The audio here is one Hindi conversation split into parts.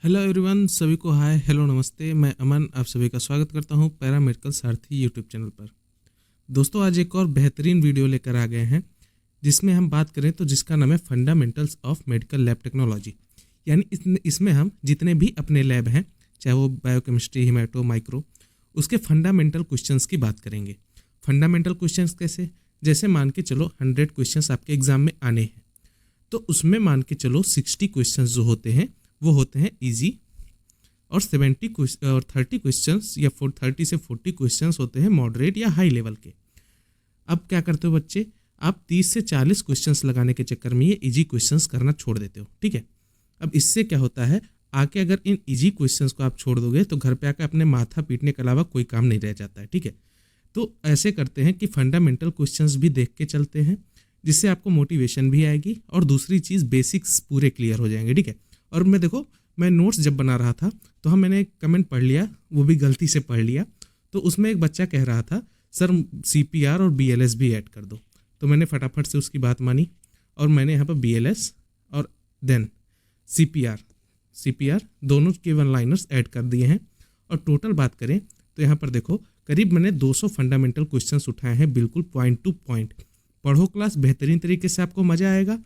हेलो एवरीवन, सभी को हाय हेलो नमस्ते। मैं अमन आप सभी का स्वागत करता हूं पैरामेडिकल सारथी यूट्यूब चैनल पर। दोस्तों, आज एक और बेहतरीन वीडियो लेकर आ गए हैं जिसमें हम बात करें तो जिसका नाम है fundamentals of medical lab technology. यानी इसमें हम जितने भी अपने लैब हैं, चाहे वो बायोकेमिस्ट्री, हिमेटो, माइक्रो, उसके फंडामेंटल क्वेश्चंस की बात करेंगे। फंडामेंटल क्वेश्चंस कैसे? जैसे मान के चलो 100 क्वेश्चंस आपके एग्जाम में आने हैं, तो उसमें मान के चलो 60 क्वेश्चंस जो होते हैं वो होते हैं इजी, और 30 क्वेश्चंस या 30 से 40 क्वेश्चंस होते हैं मॉडरेट या हाई लेवल के। अब क्या करते हो बच्चे, आप 30 से 40 क्वेश्चंस लगाने के चक्कर में ये इजी क्वेश्चंस करना छोड़ देते हो। ठीक है, अब इससे क्या होता है, आके अगर इन इजी क्वेश्चंस को आप छोड़ दोगे तो घर पे आकर अपने माथा पीटने के अलावा कोई काम नहीं रह जाता है। ठीक है, तो ऐसे करते हैं कि फंडामेंटल क्वेश्चंस भी देख के चलते हैं, जिससे आपको मोटिवेशन भी आएगी और दूसरी चीज़ बेसिक्स पूरे क्लियर हो जाएंगे। ठीक है, और मैं नोट्स जब बना रहा था तो मैंने एक कमेंट पढ़ लिया, वो भी गलती से पढ़ लिया। तो उसमें एक बच्चा कह रहा था सर CPR और BLS भी ऐड कर दो। तो मैंने फटाफट से उसकी बात मानी और मैंने यहाँ पर BLS और देन CPR दोनों के वन लाइनर्स ऐड कर दिए हैं। और टोटल बात करें तो यहाँ पर देखो करीब मैंने 200 फंडामेंटल क्वेश्चंस उठाए हैं, बिल्कुल पॉइंट टू पॉइंट। पढ़ो क्लास, बेहतरीन तरीके से आपको मज़ा आएगा।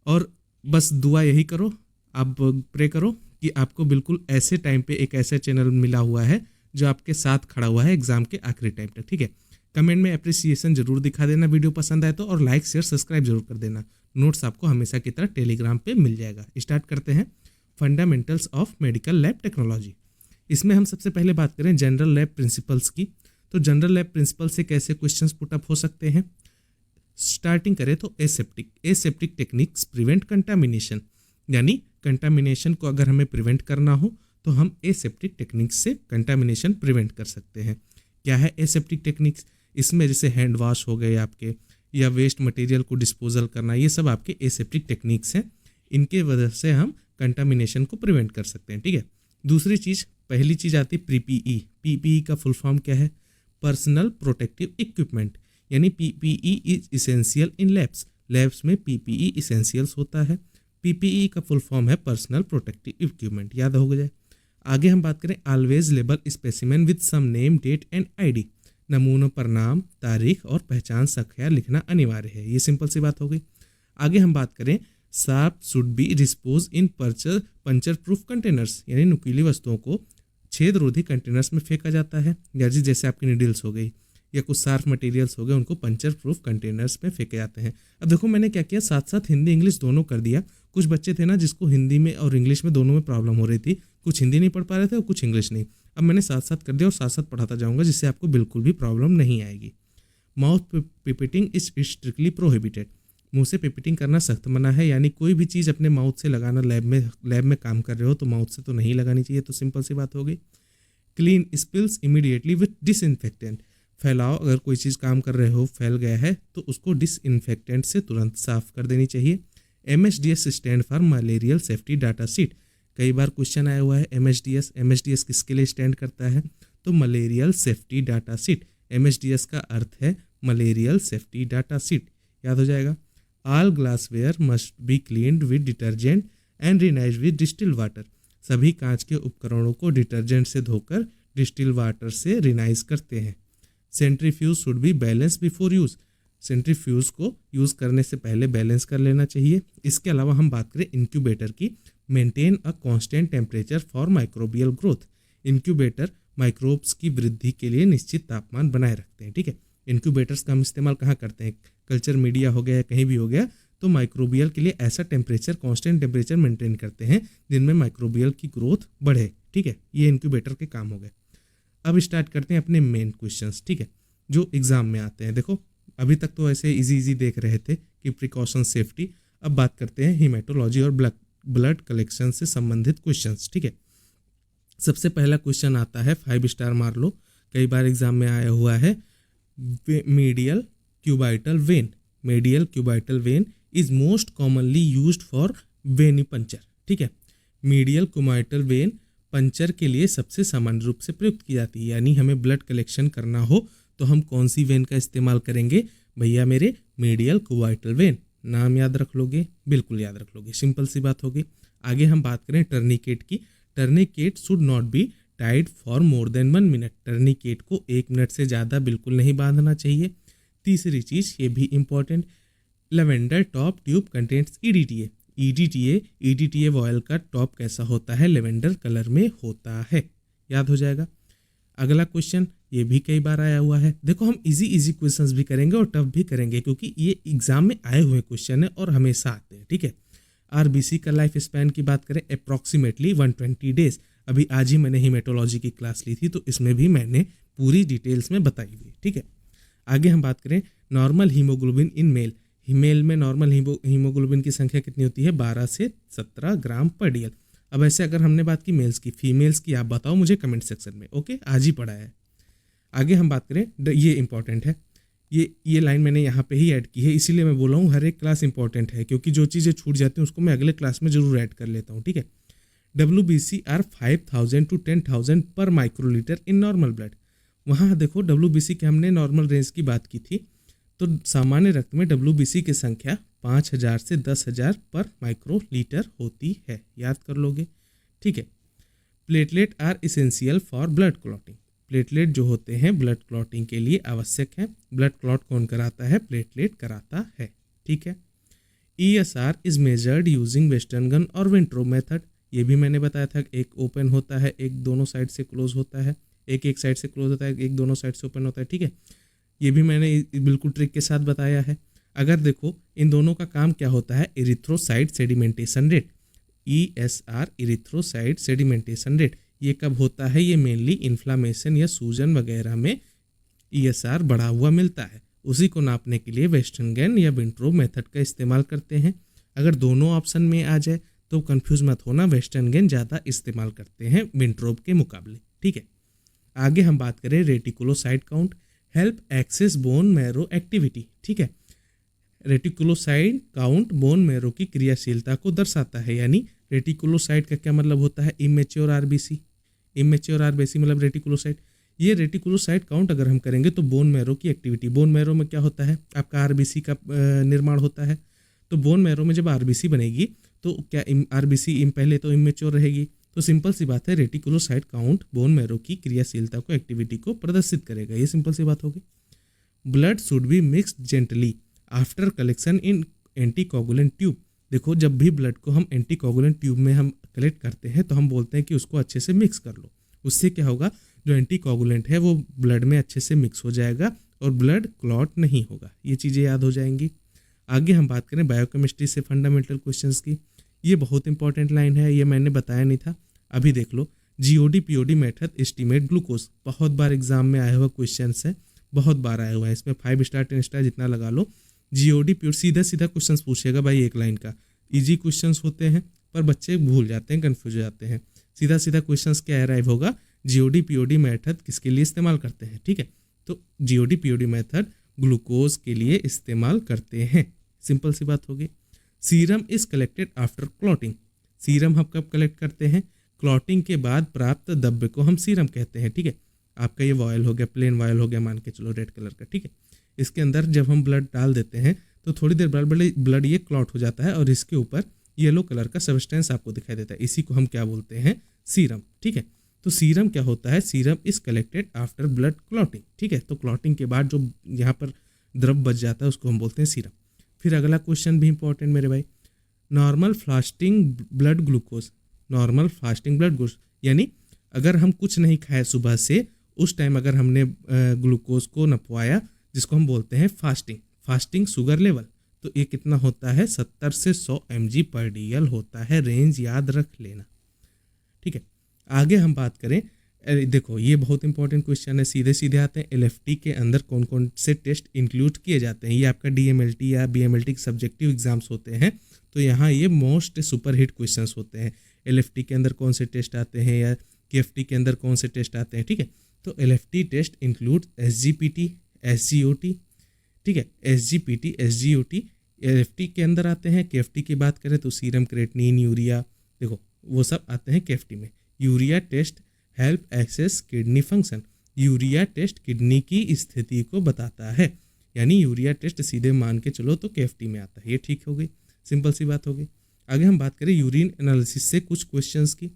और बस दुआ यही करो, आप प्रे करो कि आपको बिल्कुल ऐसे टाइम पे एक ऐसा चैनल मिला हुआ है जो आपके साथ खड़ा हुआ है एग्जाम के आखिरी टाइम तक। ठीक है, कमेंट में अप्रिसिएशन जरूर दिखा देना वीडियो पसंद आए तो, और लाइक शेयर सब्सक्राइब जरूर कर देना। नोट्स आपको हमेशा की तरह टेलीग्राम पे मिल जाएगा। स्टार्ट करते हैं fundamentals of medical lab technology. इसमें हम सबसे पहले बात करें जनरल लैब प्रिंसिपल्स की। तो जनरल लैब प्रिंसिपल से कैसे क्वेश्चंस पुटअप हो सकते हैं। स्टार्टिंग करें तो एसेप्टिक टेक्निक्स प्रिवेंट कंटामिनेशन, यानी कंटामिनेशन को अगर हमें प्रिवेंट करना हो तो हम एसेप्टिक टेक्निक्स से कंटामिनेशन प्रिवेंट कर सकते हैं। क्या है एसेप्टिक टेक्निक्स? इसमें जैसे हैंड वॉश हो गए आपके, या वेस्ट मटेरियल को डिस्पोजल करना, ये सब आपके एसेप्टिक टेक्निक्स हैं। इनके वजह से हम कंटामिनेशन को प्रिवेंट कर सकते हैं। ठीक है, दूसरी चीज़, पहली चीज़ आती है PPE का फुल फॉर्म क्या है? पर्सनल प्रोटेक्टिव इक्विपमेंट, यानी PPE is essential in labs में PPE इसेंशियल्स होता है। PPE का फुल फॉर्म है पर्सनल प्रोटेक्टिव इक्विपमेंट, याद हो जाए। आगे हम बात करें always label specimen with some name date and ID, नमूनों पर नाम, तारीख और पहचान संख्या लिखना अनिवार्य है। ये सिंपल सी बात हो गई। आगे हम बात करें sharp should be dispose in puncture proof containers, यानी नुकीली वस्तुओं को छेद रोधी कंटेनर्स में फेंका जाता है। या जैसे आपकी निडल्स हो गई या कुछ शार्प मटेरियल्स हो गए, उनको पंचर प्रूफ कंटेनर्स में फेंके जाते हैं। अब देखो मैंने क्या किया, साथ साथ हिंदी इंग्लिश दोनों कर दिया। कुछ बच्चे थे ना जिसको हिंदी में और इंग्लिश में दोनों में प्रॉब्लम हो रही थी, कुछ हिंदी नहीं पढ़ पा रहे थे और कुछ इंग्लिश नहीं। अब मैंने साथ साथ कर दिया और साथ साथ पढ़ाता जाऊंगा, जिससे आपको बिल्कुल भी प्रॉब्लम नहीं आएगी। माउथ पिपेटिंग इज स्ट्रिक्टली प्रोहिबिटेड, मुंह से पिपेटिंग करना सख्त मना है। यानी कोई भी चीज़ अपने माउथ से लगाना, लैब में काम कर रहे हो तो माउथ से तो नहीं लगानी चाहिए। तो सिंपल सी बात हो गई। Clean spills immediately with disinfectant, फैलाओ, अगर कोई चीज़ काम कर रहे हो फैल गया है तो उसको डिसइंफेक्टेंट से तुरंत साफ कर देनी चाहिए। MSDS stand for malarial safety data sheet, कई बार क्वेश्चन आया हुआ है। MSDS किसके लिए स्टैंड करता है? तो malarial safety data sheet. MSDS का अर्थ है मलेरियल सेफ्टी डाटा सीट, याद हो जाएगा। All glassware must be cleaned with detergent and rinse with distil water, सभी कांच के उपकरणों को डिटर्जेंट से धोकर डिस्टिल वाटर से रिनाइज करते हैं। Centrifuge should be balance before use, centrifuge को यूज़ करने से पहले बैलेंस कर लेना चाहिए। इसके अलावा हम बात करें इंक्यूबेटर की, maintain a constant temperature for microbial growth, incubator microbes की वृद्धि के लिए निश्चित तापमान बनाए रखते हैं। ठीक है, इंक्यूबेटर्स का हम इस्तेमाल कहाँ करते हैं? कल्चर मीडिया हो गया या कहीं भी हो गया, तो माइक्रोबियल के लिए ऐसा टेम्परेचर, कांस्टेंट टेम्परेचर मेंटेन करते हैं जिनमें माइक्रोबियल की ग्रोथ बढ़े। ठीक है, ये इंक्यूबेटर के काम हो गए। अब स्टार्ट करते हैं अपने मेन क्वेश्चंस। ठीक है, जो एग्जाम में आते हैं। देखो अभी तक तो ऐसे इजी देख रहे थे कि प्रिकॉशन सेफ्टी। अब बात करते हैं हीमेटोलॉजी और ब्लड कलेक्शन से संबंधित क्वेश्चंस। ठीक है, सबसे पहला क्वेश्चन आता है, 5 स्टार मार लो, कई बार एग्जाम में आया हुआ है। Medial cubital vein, medial cubital vein is most commonly used for venipuncture. ठीक है, मीडियल क्यूबाइटल वेन पंचर के लिए सबसे सामान्य रूप से प्रयुक्त की जाती है। यानी हमें ब्लड कलेक्शन करना हो तो हम कौन सी वेन का इस्तेमाल करेंगे? भैया मेरे मीडियल क्यूबाइटल वेन। नाम याद रख लोगे? बिल्कुल याद रख लोगे, सिंपल सी बात होगी। आगे हम बात करें टर्निकेट की। Tourniquet should not be tied for more than 1 minute. Tourniquet को 1 मिनट से ज़्यादा बिल्कुल नहीं बांधना चाहिए। तीसरी चीज़, ये भी important, lavender top tube contents EDTA. EDTA vial का टॉप कैसा होता है? लेवेंडर कलर में होता है, याद हो जाएगा। अगला क्वेश्चन, ये भी कई बार आया हुआ है। देखो हम इजी क्वेश्चंस भी करेंगे और टफ भी करेंगे, क्योंकि ये एग्जाम में आए हुए क्वेश्चन है और हमेशा आते हैं, ठीक है। आरबीसी का लाइफ स्पैन की बात करें, अप्रॉक्सीमेटली 120 डेज। अभी आज ही मैंने हीमेटोलॉजी की क्लास ली थी, तो इसमें भी मैंने पूरी डिटेल्स में बताई हुई, ठीक है। आगे हम बात करें normal haemoglobin in male. Male में नॉर्मल हीमोग्लोबिन की संख्या कितनी होती है? 12 से 17 ग्राम पर डीएल। अब ऐसे अगर हमने बात की मेल्स की, फीमेल्स की आप बताओ मुझे कमेंट सेक्शन में, ओके, आज ही पढ़ा है। आगे हम बात करें, ये इंपॉर्टेंट है, ये लाइन मैंने यहाँ पे ही ऐड की है, इसीलिए मैं बोला हूँ हर एक क्लास इंपॉर्टेंट है, क्योंकि जो चीज़ें छूट जाती हैं उसको मैं अगले क्लास में जरूर ऐड कर लेता हूँ, ठीक है। WBC आर 5000 to 10,000 पर माइक्रोलीटर इन नॉर्मल ब्लड। वहाँ देखो WBC के हमने नॉर्मल रेंज की बात की थी, तो सामान्य रक्त में WBC की संख्या 5000 से 10,000 पर माइक्रोलीटर होती है, याद कर लोगे, ठीक है। Platelet are essential for blood clotting. Platelet जो होते हैं ब्लड क्लॉटिंग के लिए आवश्यक है। ब्लड क्लॉट कौन कराता है? प्लेटलेट कराता है, ठीक है। ESR is measured using western gun और विंट्रो मेथड। ये भी मैंने बताया था, एक ओपन होता है, एक दोनों साइड से क्लोज होता है, एक साइड से क्लोज होता है, एक दोनों साइड से ओपन होता है, ठीक है। ये भी मैंने बिल्कुल ट्रिक के साथ बताया है। अगर देखो इन दोनों का काम क्या होता है, erythrocyte sedimentation rate, ESR erythrocyte sedimentation rate, ये कब होता है? ये मेनली इन्फ्लामेशन या सूजन वगैरह में ESR बढ़ा हुआ मिलता है, उसी को नापने के लिए वेस्टर्न गन या विंट्रोब मेथड का इस्तेमाल करते हैं। अगर दोनों ऑप्शन में आ जाए तो कंफ्यूज मत होना, वेस्टर्न गन ज़्यादा इस्तेमाल करते हैं विंट्रोब के मुकाबले, ठीक है। आगे हम बात करें reticulocyte count, help assess bone marrow activity, ठीक है। रेटिकुलोसाइट काउंट बोन मैरो की क्रियाशीलता को दर्शाता है, यानी रेटिकुलोसाइट का क्या मतलब होता है? Immature RBC. इमेच्योर आरबीसी मतलब रेटिकुलोसाइट। ये रेटिकुलोसाइट काउंट अगर हम करेंगे तो बोन मैरो की एक्टिविटी, बोन मैरो में क्या होता है? आपका आरबीसी का निर्माण होता है, तो बोन मैरो में जब आरबीसी बनेगी तो क्या आरबीसी पहले तो इमेच्योर रहेगी, तो सिंपल सी बात है रेटिकुलोसाइट काउंट बोन मैरो की क्रियाशीलता को, एक्टिविटी को प्रदर्शित करेगा, ये सिंपल सी बात होगी। Blood should be mixed gently after collection in anticoagulant tube. देखो जब भी ब्लड को हम एंटीकोगुलेंट ट्यूब में हम कलेक्ट करते हैं तो हम बोलते हैं कि उसको अच्छे से मिक्स कर लो, उससे क्या होगा, जो एंटीकोगुलेंट है वो ब्लड में अच्छे से मिक्स हो जाएगा और ब्लड क्लॉट नहीं होगा, ये चीज़ें याद हो जाएंगी। आगे हम बात करें बायोकेमिस्ट्री से फंडामेंटल क्वेश्चंस की, ये बहुत इंपॉर्टेंट लाइन है, ये मैंने बताया नहीं था, अभी देख लो। GOD POD method estimate glucose, बहुत बार एग्जाम में आया हुआ क्वेश्चन है, बहुत बार आया हुआ है, इसमें 5 स्टार 10 स्टार जितना लगा लो। GOD POD सीधा सीधा क्वेश्चन पूछेगा भाई, एक लाइन का, इजी क्वेश्चन होते हैं पर बच्चे भूल जाते हैं, कन्फ्यूज हो जाते हैं। सीधा सीधा क्वेश्चन क्या अराइव होगा, GOD POD मेथड किसके लिए इस्तेमाल करते हैं, ठीक है। तो GOD POD मेथड ग्लूकोज के लिए इस्तेमाल करते हैं, सिंपल सी बात होगी। Serum is collected after clotting. Serum हम कब कलेक्ट करते हैं? क्लॉटिंग के बाद प्राप्त द्रव्य को हम सीरम कहते हैं, ठीक है। आपका ये वॉयल हो गया, प्लेन वॉयल हो गया, मान के चलो रेड कलर का, ठीक है। इसके अंदर जब हम ब्लड डाल देते हैं तो थोड़ी देर बाद ब्लड ये क्लॉट हो जाता है और इसके ऊपर येलो कलर का सब्सटेंस आपको दिखाई देता है, इसी को हम क्या बोलते हैं? सीरम, ठीक है। तो सीरम क्या होता है? Serum is collected after blood clotting, ठीक है। तो क्लॉटिंग के बाद जो यहाँ पर द्रव बच जाता है उसको हम बोलते हैं सीरम। फिर अगला क्वेश्चन भी इंपॉर्टेंट मेरे भाई, normal fasting blood glucose. Normal fasting blood glucose यानी अगर हम कुछ नहीं खाए सुबह से, उस टाइम अगर हमने ग्लूकोज को नपवाया, जिसको हम बोलते हैं फास्टिंग शुगर लेवल, तो ये कितना होता है? 70 से 100 mg पर DL होता है, रेंज याद रख लेना, ठीक है। आगे हम बात करें, देखो ये बहुत इंपॉर्टेंट क्वेश्चन है, सीधे सीधे आते हैं। LFT के अंदर कौन कौन से टेस्ट इंक्लूड किए जाते हैं? ये आपका DMLT या BMLT के सब्जेक्टिव एग्जाम्स होते हैं, तो यहाँ ये मोस्ट सुपर हिट क्वेश्चंस होते हैं। LFT के अंदर कौन से टेस्ट आते हैं या KFT के अंदर कौन से टेस्ट आते हैं, ठीक है। तो LFT test include SGPT, SGOT, ठीक है। SGPT, SGOT LFT के अंदर आते हैं। KFT की बात करें तो सीरम क्रेटिनिन, यूरिया, देखो वो सब आते हैं KFT में। Urea test help assess kidney function, urea test kidney की स्थिति को बताता है, यानी यूरिया टेस्ट सीधे मान के चलो तो KFT में आता है, ये ठीक हो गई, सिंपल सी बात हो गई। आगे हम बात करें यूरिन एनालिसिस से कुछ क्वेश्चंस की,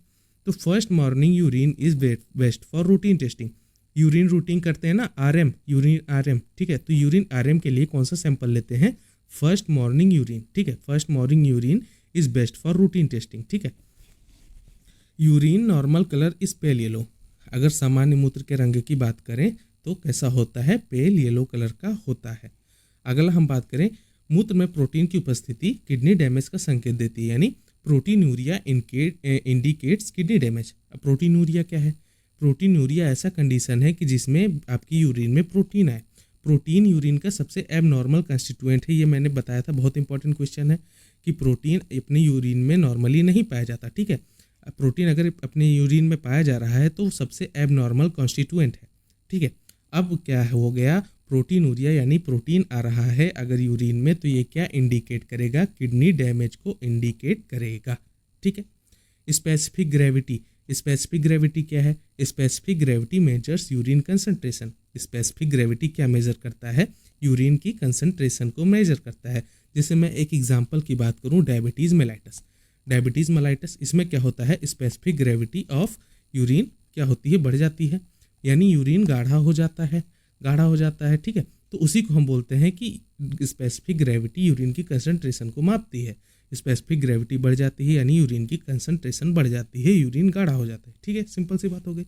तो first morning urine is best for routine testing. Urine routine करते हैं ना, आरएम, यूरिन आरएम, ठीक है। तो यूरिन आरएम के लिए कौन सा सैंपल लेते हैं? फर्स्ट मॉर्निंग यूरिन, ठीक है। First morning urine is best for routine testing, ठीक है। Urine normal colour is pale yellow. अगर सामान्य मूत्र के रंग की बात करें तो कैसा होता है? पेल येलो कलर का होता है। अगला हम बात करें, मूत्र में प्रोटीन की उपस्थिति किडनी डैमेज का संकेत देती है, यानी प्रोटीनूरिया इंडिकेट्स किडनी डैमेज। अब प्रोटीनूरिया क्या है? प्रोटीनूरिया ऐसा कंडीशन है कि जिसमें आपकी यूरिन में प्रोटीन आए। प्रोटीन यूरिन का सबसे एबनॉर्मल कंस्टिट्यूएंट है, ये मैंने बताया था, बहुत इंपॉर्टेंट क्वेश्चन है कि प्रोटीन अपने यूरिन में नॉर्मली नहीं पाया जाता, ठीक है। प्रोटीन अगर अपने यूरिन में पाया जा रहा है तो सबसे एबनॉर्मल कॉन्स्टिट्यूएंट है, ठीक है। अब क्या हो गया? प्रोटीनूरिया यानी प्रोटीन आ रहा है अगर यूरिन में, तो ये क्या इंडिकेट करेगा? किडनी डैमेज को इंडिकेट करेगा, ठीक है। स्पेसिफिक ग्रेविटी, स्पेसिफिक ग्रेविटी क्या है? Specific gravity measures urine concentration. Specific gravity क्या मेजर करता है? यूरिन की कंसंट्रेशन को मेजर करता है। जैसे मैं एक एग्जांपल की बात करूं, डायबिटीज़ मेलाइटस। डायबिटीज़ मेलाइटस, इसमें क्या होता है? स्पेसिफिक ग्रेविटी ऑफ यूरिन क्या होती है? बढ़ जाती है, यानी यूरिन गाढ़ा हो जाता है, गाढ़ा हो जाता है, ठीक है। तो उसी को हम बोलते हैं कि स्पेसिफिक ग्रेविटी यूरिन की कंसंट्रेशन को मापती है। स्पेसिफिक ग्रेविटी बढ़ जाती है यानी यूरिन की कंसंट्रेशन बढ़ जाती है, यूरिन गाढ़ा हो जाता है, ठीक है। सिंपल सी बात हो गई।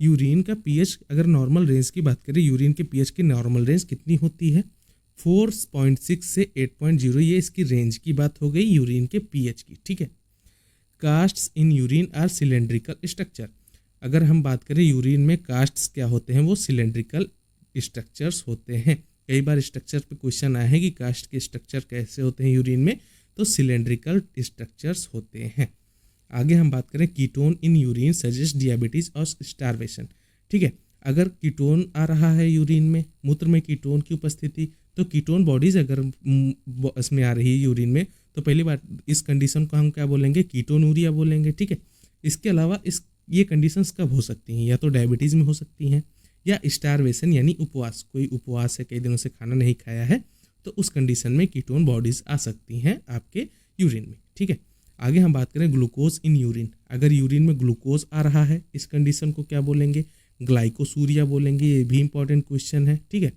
यूरिन का पीएच, अगर नॉर्मल रेंज की बात करें, यूरिन के पीएच की नॉर्मल रेंज कितनी होती है? 4.6 से 8.0, ये इसकी रेंज की बात हो गई यूरिन के पीएच की, ठीक है। Casts in urine are cylindrical structure. अगर हम बात करें यूरिन में कास्ट्स क्या होते हैं, वो सिलेंड्रिकल स्ट्रक्चर्स होते हैं। कई बार स्ट्रक्चर पे क्वेश्चन आया है कि कास्ट के स्ट्रक्चर कैसे होते हैं यूरिन में, तो सिलेंड्रिकल स्ट्रक्चर्स होते हैं। आगे हम बात करें, ketone in urine suggest diabetes और स्टारवेशन, ठीक है। अगर कीटोन आ रहा है यूरिन में, मूत्र में कीटोन की उपस्थिति, तो कीटोन बॉडीज अगर इसमें आ रही है यूरिन में, तो पहली बात इस कंडीशन को हम क्या बोलेंगे? कीटोनूरिया बोलेंगे, ठीक है। इसके अलावा ये कंडीशंस कब हो सकती हैं? या तो डायबिटीज़ में हो सकती हैं, या स्टारवेशन यानी उपवास, कोई उपवास है, कई दिनों से खाना नहीं खाया है, तो उस कंडीशन में कीटोन बॉडीज आ सकती हैं आपके यूरिन में, ठीक है। आगे हम बात करें ग्लूकोज इन यूरिन। अगर यूरिन में ग्लूकोज आ रहा है, इस कंडीशन को क्या बोलेंगे? ग्लाइकोसूरिया बोलेंगे, ये भी इंपॉर्टेंट क्वेश्चन है, ठीक है।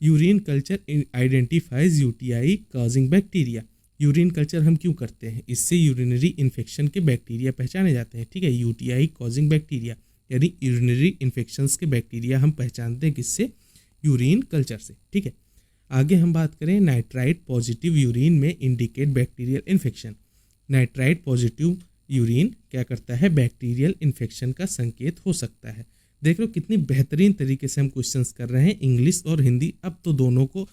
Urine culture identifies UTI causing bacteria. Urine culture हम क्यों करते हैं? इससे यूरिनरी इन्फेक्शन के बैक्टीरिया पहचाने जाते हैं, ठीक है। यूटीआई कॉजिंग बैक्टीरिया यानी यूरिनरी इन्फेक्शंस के बैक्टीरिया हम पहचानते हैं किससे? यूरिन कल्चर से, ठीक है। आगे हम बात करें, नाइट्राइट पॉजिटिव यूरिन में indicate bacterial infection. Nitrite positive urine क्या करता है? बैक्टीरियल इन्फेक्शन का संकेत हो सकता है। देख लो कितनी बेहतरीन तरीके से हम क्वेश्चंस कर रहे हैं, इंग्लिश और हिंदी। अब तो दोनों को,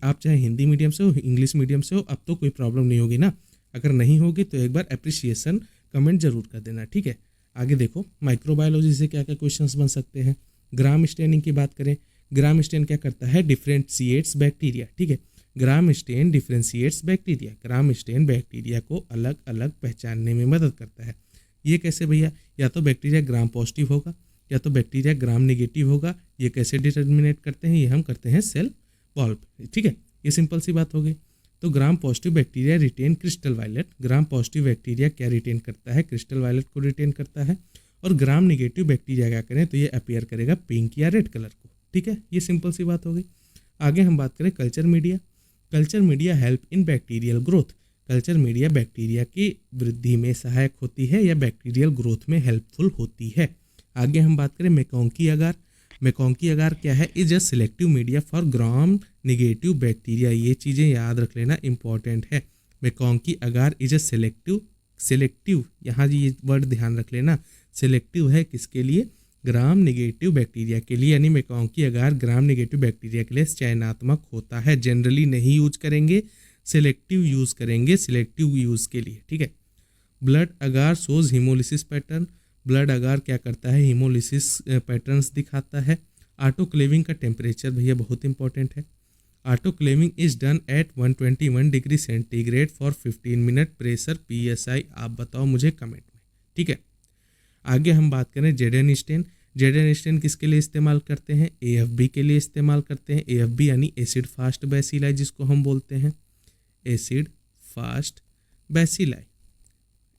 आप चाहे हिंदी मीडियम से हो, इंग्लिश मीडियम से हो, अब तो कोई प्रॉब्लम नहीं होगी ना। अगर नहीं होगी तो एक बार अप्रिसिएशन कमेंट जरूर कर देना, ठीक है। आगे देखो, माइक्रोबायोलॉजी से क्या क्या क्वेश्चंस बन सकते हैं। ग्राम स्टेनिंग की बात करें, ग्राम स्टेन क्या करता है? डिफ्रेंशिएट्स बैक्टीरिया, ठीक है। ग्राम स्टेन डिफ्रेंशिएट्स बैक्टीरिया, ग्राम स्टेन बैक्टीरिया को अलग अलग पहचानने में मदद करता है। ये कैसे भैया? या तो बैक्टीरिया ग्राम पॉजिटिव होगा या तो बैक्टीरिया ग्राम नेगेटिव होगा। ये कैसे डिटर्मिनेट करते हैं? ये हम करते हैं सेल वॉल्व, ठीक है। ये सिंपल सी बात हो गई। तो gram positive bacteria retain crystal violet. Gram positive bacteria क्या रिटेन करता है? क्रिस्टल वायलेट को रिटेन करता है। और ग्राम नेगेटिव बैक्टीरिया क्या करें? तो ये अपीयर करेगा पिंक या रेड कलर को, ठीक है। ये सिंपल सी बात हो गई। आगे हम बात करें culture media. Culture media help in bacterial growth. Culture media bacteria की वृद्धि में सहायक होती है या बैक्टीरियल ग्रोथ में हेल्पफुल होती है। आगे हम बात करें मैकोंकी अगार। मैकोंकी अगार क्या है? Is a selective media for gram negative bacteria. ये चीज़ें याद रख लेना, इंपॉर्टेंट है। मैकोंकी अगार इज अ सिलेक्टिव, यहाँ ये वर्ड ध्यान रख लेना, सिलेक्टिव है किसके लिए? ग्राम नेगेटिव बैक्टीरिया के लिए, यानी मैकोंकी अगार ग्राम नेगेटिव बैक्टीरिया के लिए चयनात्मक होता है। जनरली नहीं यूज करेंगे, सिलेक्टिव यूज करेंगे, सिलेक्टिव यूज के लिए, ठीक है। ब्लड अगार शोज हीमोलिसिस पैटर्न। ब्लड अगार क्या करता है? हीमोलिसिस पैटर्न्स दिखाता है। ऑटोक्लेविंग का टेम्परेचर भैया बहुत इंपॉर्टेंट है। Autoclaving is done at 121 degree centigrade for 15 minute. Pressure PSI आप बताओ मुझे कमेंट में, ठीक है। आगे हम बात करें जेडन स्टेन। जेडन स्टेन किसके लिए इस्तेमाल करते हैं? AFB के लिए इस्तेमाल करते हैं। AFB यानी एसिड फास्ट बैसिलाई, जिसको हम बोलते हैं acid fast bacilli.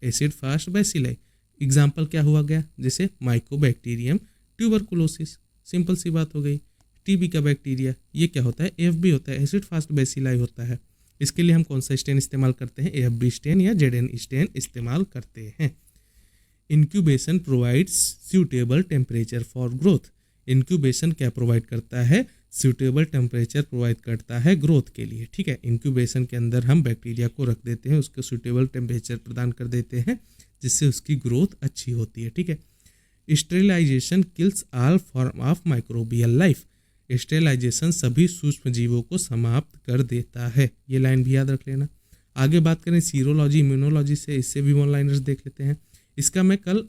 Acid fast bacilli example क्या हुआ गया, जैसे माइकोबैक्टीरियम ट्यूबरकुलोसिस, सिंपल सी बात हो गई। टीबी का बैक्टीरिया, ये क्या होता है, एएफबी होता है, एसिड फास्ट बेसिलाई होता है। इसके लिए हम कौन सा स्टेन इस्तेमाल करते हैं, एएफबी स्टेन या जेडएन स्टेन इस्तेमाल करते हैं। Incubation provides suitable temperature for growth. Incubation क्या प्रोवाइड करता है, सूटेबल टेम्परेचर प्रोवाइड करता है ग्रोथ के लिए, ठीक है। इंक्यूबेशन के अंदर हम बैक्टीरिया को रख देते हैं, उसको सूटेबल टेम्परेचर प्रदान कर देते हैं, जिससे उसकी ग्रोथ अच्छी होती है, ठीक है। Sterilisation kills all form of microbial life. Sterilisation सभी सूक्ष्म जीवों को समाप्त कर देता है, ये लाइन भी याद रख लेना। आगे बात करें सीरोलॉजी इम्यूनोलॉजी से, इससे भी वन लाइनर्स देख लेते हैं। इसका मैं कल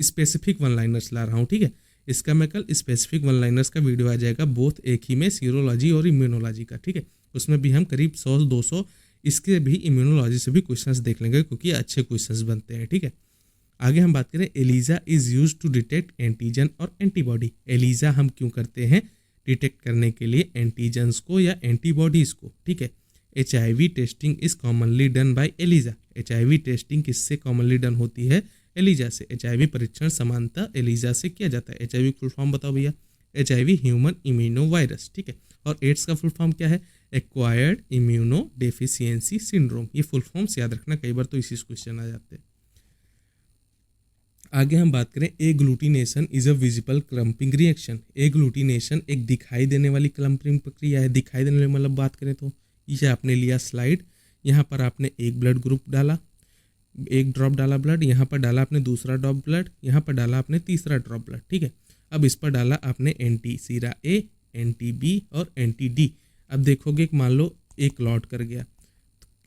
स्पेसिफिक वन लाइनर्स ला रहा हूँ, ठीक है। इसका मैं कल स्पेसिफिक वन लाइनर्स का वीडियो आ जाएगा, बोथ एक ही में, सीरोलॉजी और इम्यूनोलॉजी का, ठीक है। उसमें भी हम करीब 100-200 इसके भी इम्यूनोलॉजी से भी क्वेश्चंस देख लेंगे, क्योंकि अच्छे क्वेश्चंस बनते हैं, ठीक है। आगे हम बात करें, ELISA is use to detect antigen और एंटीबॉडी। एलिजा हम क्यों करते हैं, डिटेक्ट करने के लिए एंटीजन्स को या एंटीबॉडीज को, ठीक है। HIV testing is commonly done by ELISA. HIV testing किससे कॉमनली डन होती है, एलिजा से। HIV परीक्षण समानता एलिजा से किया जाता है। HIV फुल फॉर्म बताओ भैया, HIV ह्यूमन इम्यूनो वायरस, ठीक है। और एड्स का फुल फॉर्म क्या है, एक्वायर्ड इम्यूनो डेफिशिएंसी सिंड्रोम। ये फुल फॉर्म्स याद रखना, कई बार तो इसी क्वेश्चन आ जाते हैं। आगे हम बात करें, agglutination is a visible clumping reaction. Agglutination एक दिखाई देने वाली क्लम्पिंग प्रक्रिया है। दिखाई देने वाली मतलब बात करें तो ये आपने लिया स्लाइड, यहाँ पर आपने एक ब्लड ग्रुप डाला, एक ड्रॉप डाला ब्लड, यहाँ पर डाला आपने दूसरा ड्रॉप ब्लड, यहाँ पर डाला आपने तीसरा ड्रॉप ब्लड, ठीक है। अब इस पर डाला आपने एंटी सीरा ए, एंटी बी और एंटी डी। अब देखोगे मान लो एक लॉट कर गया,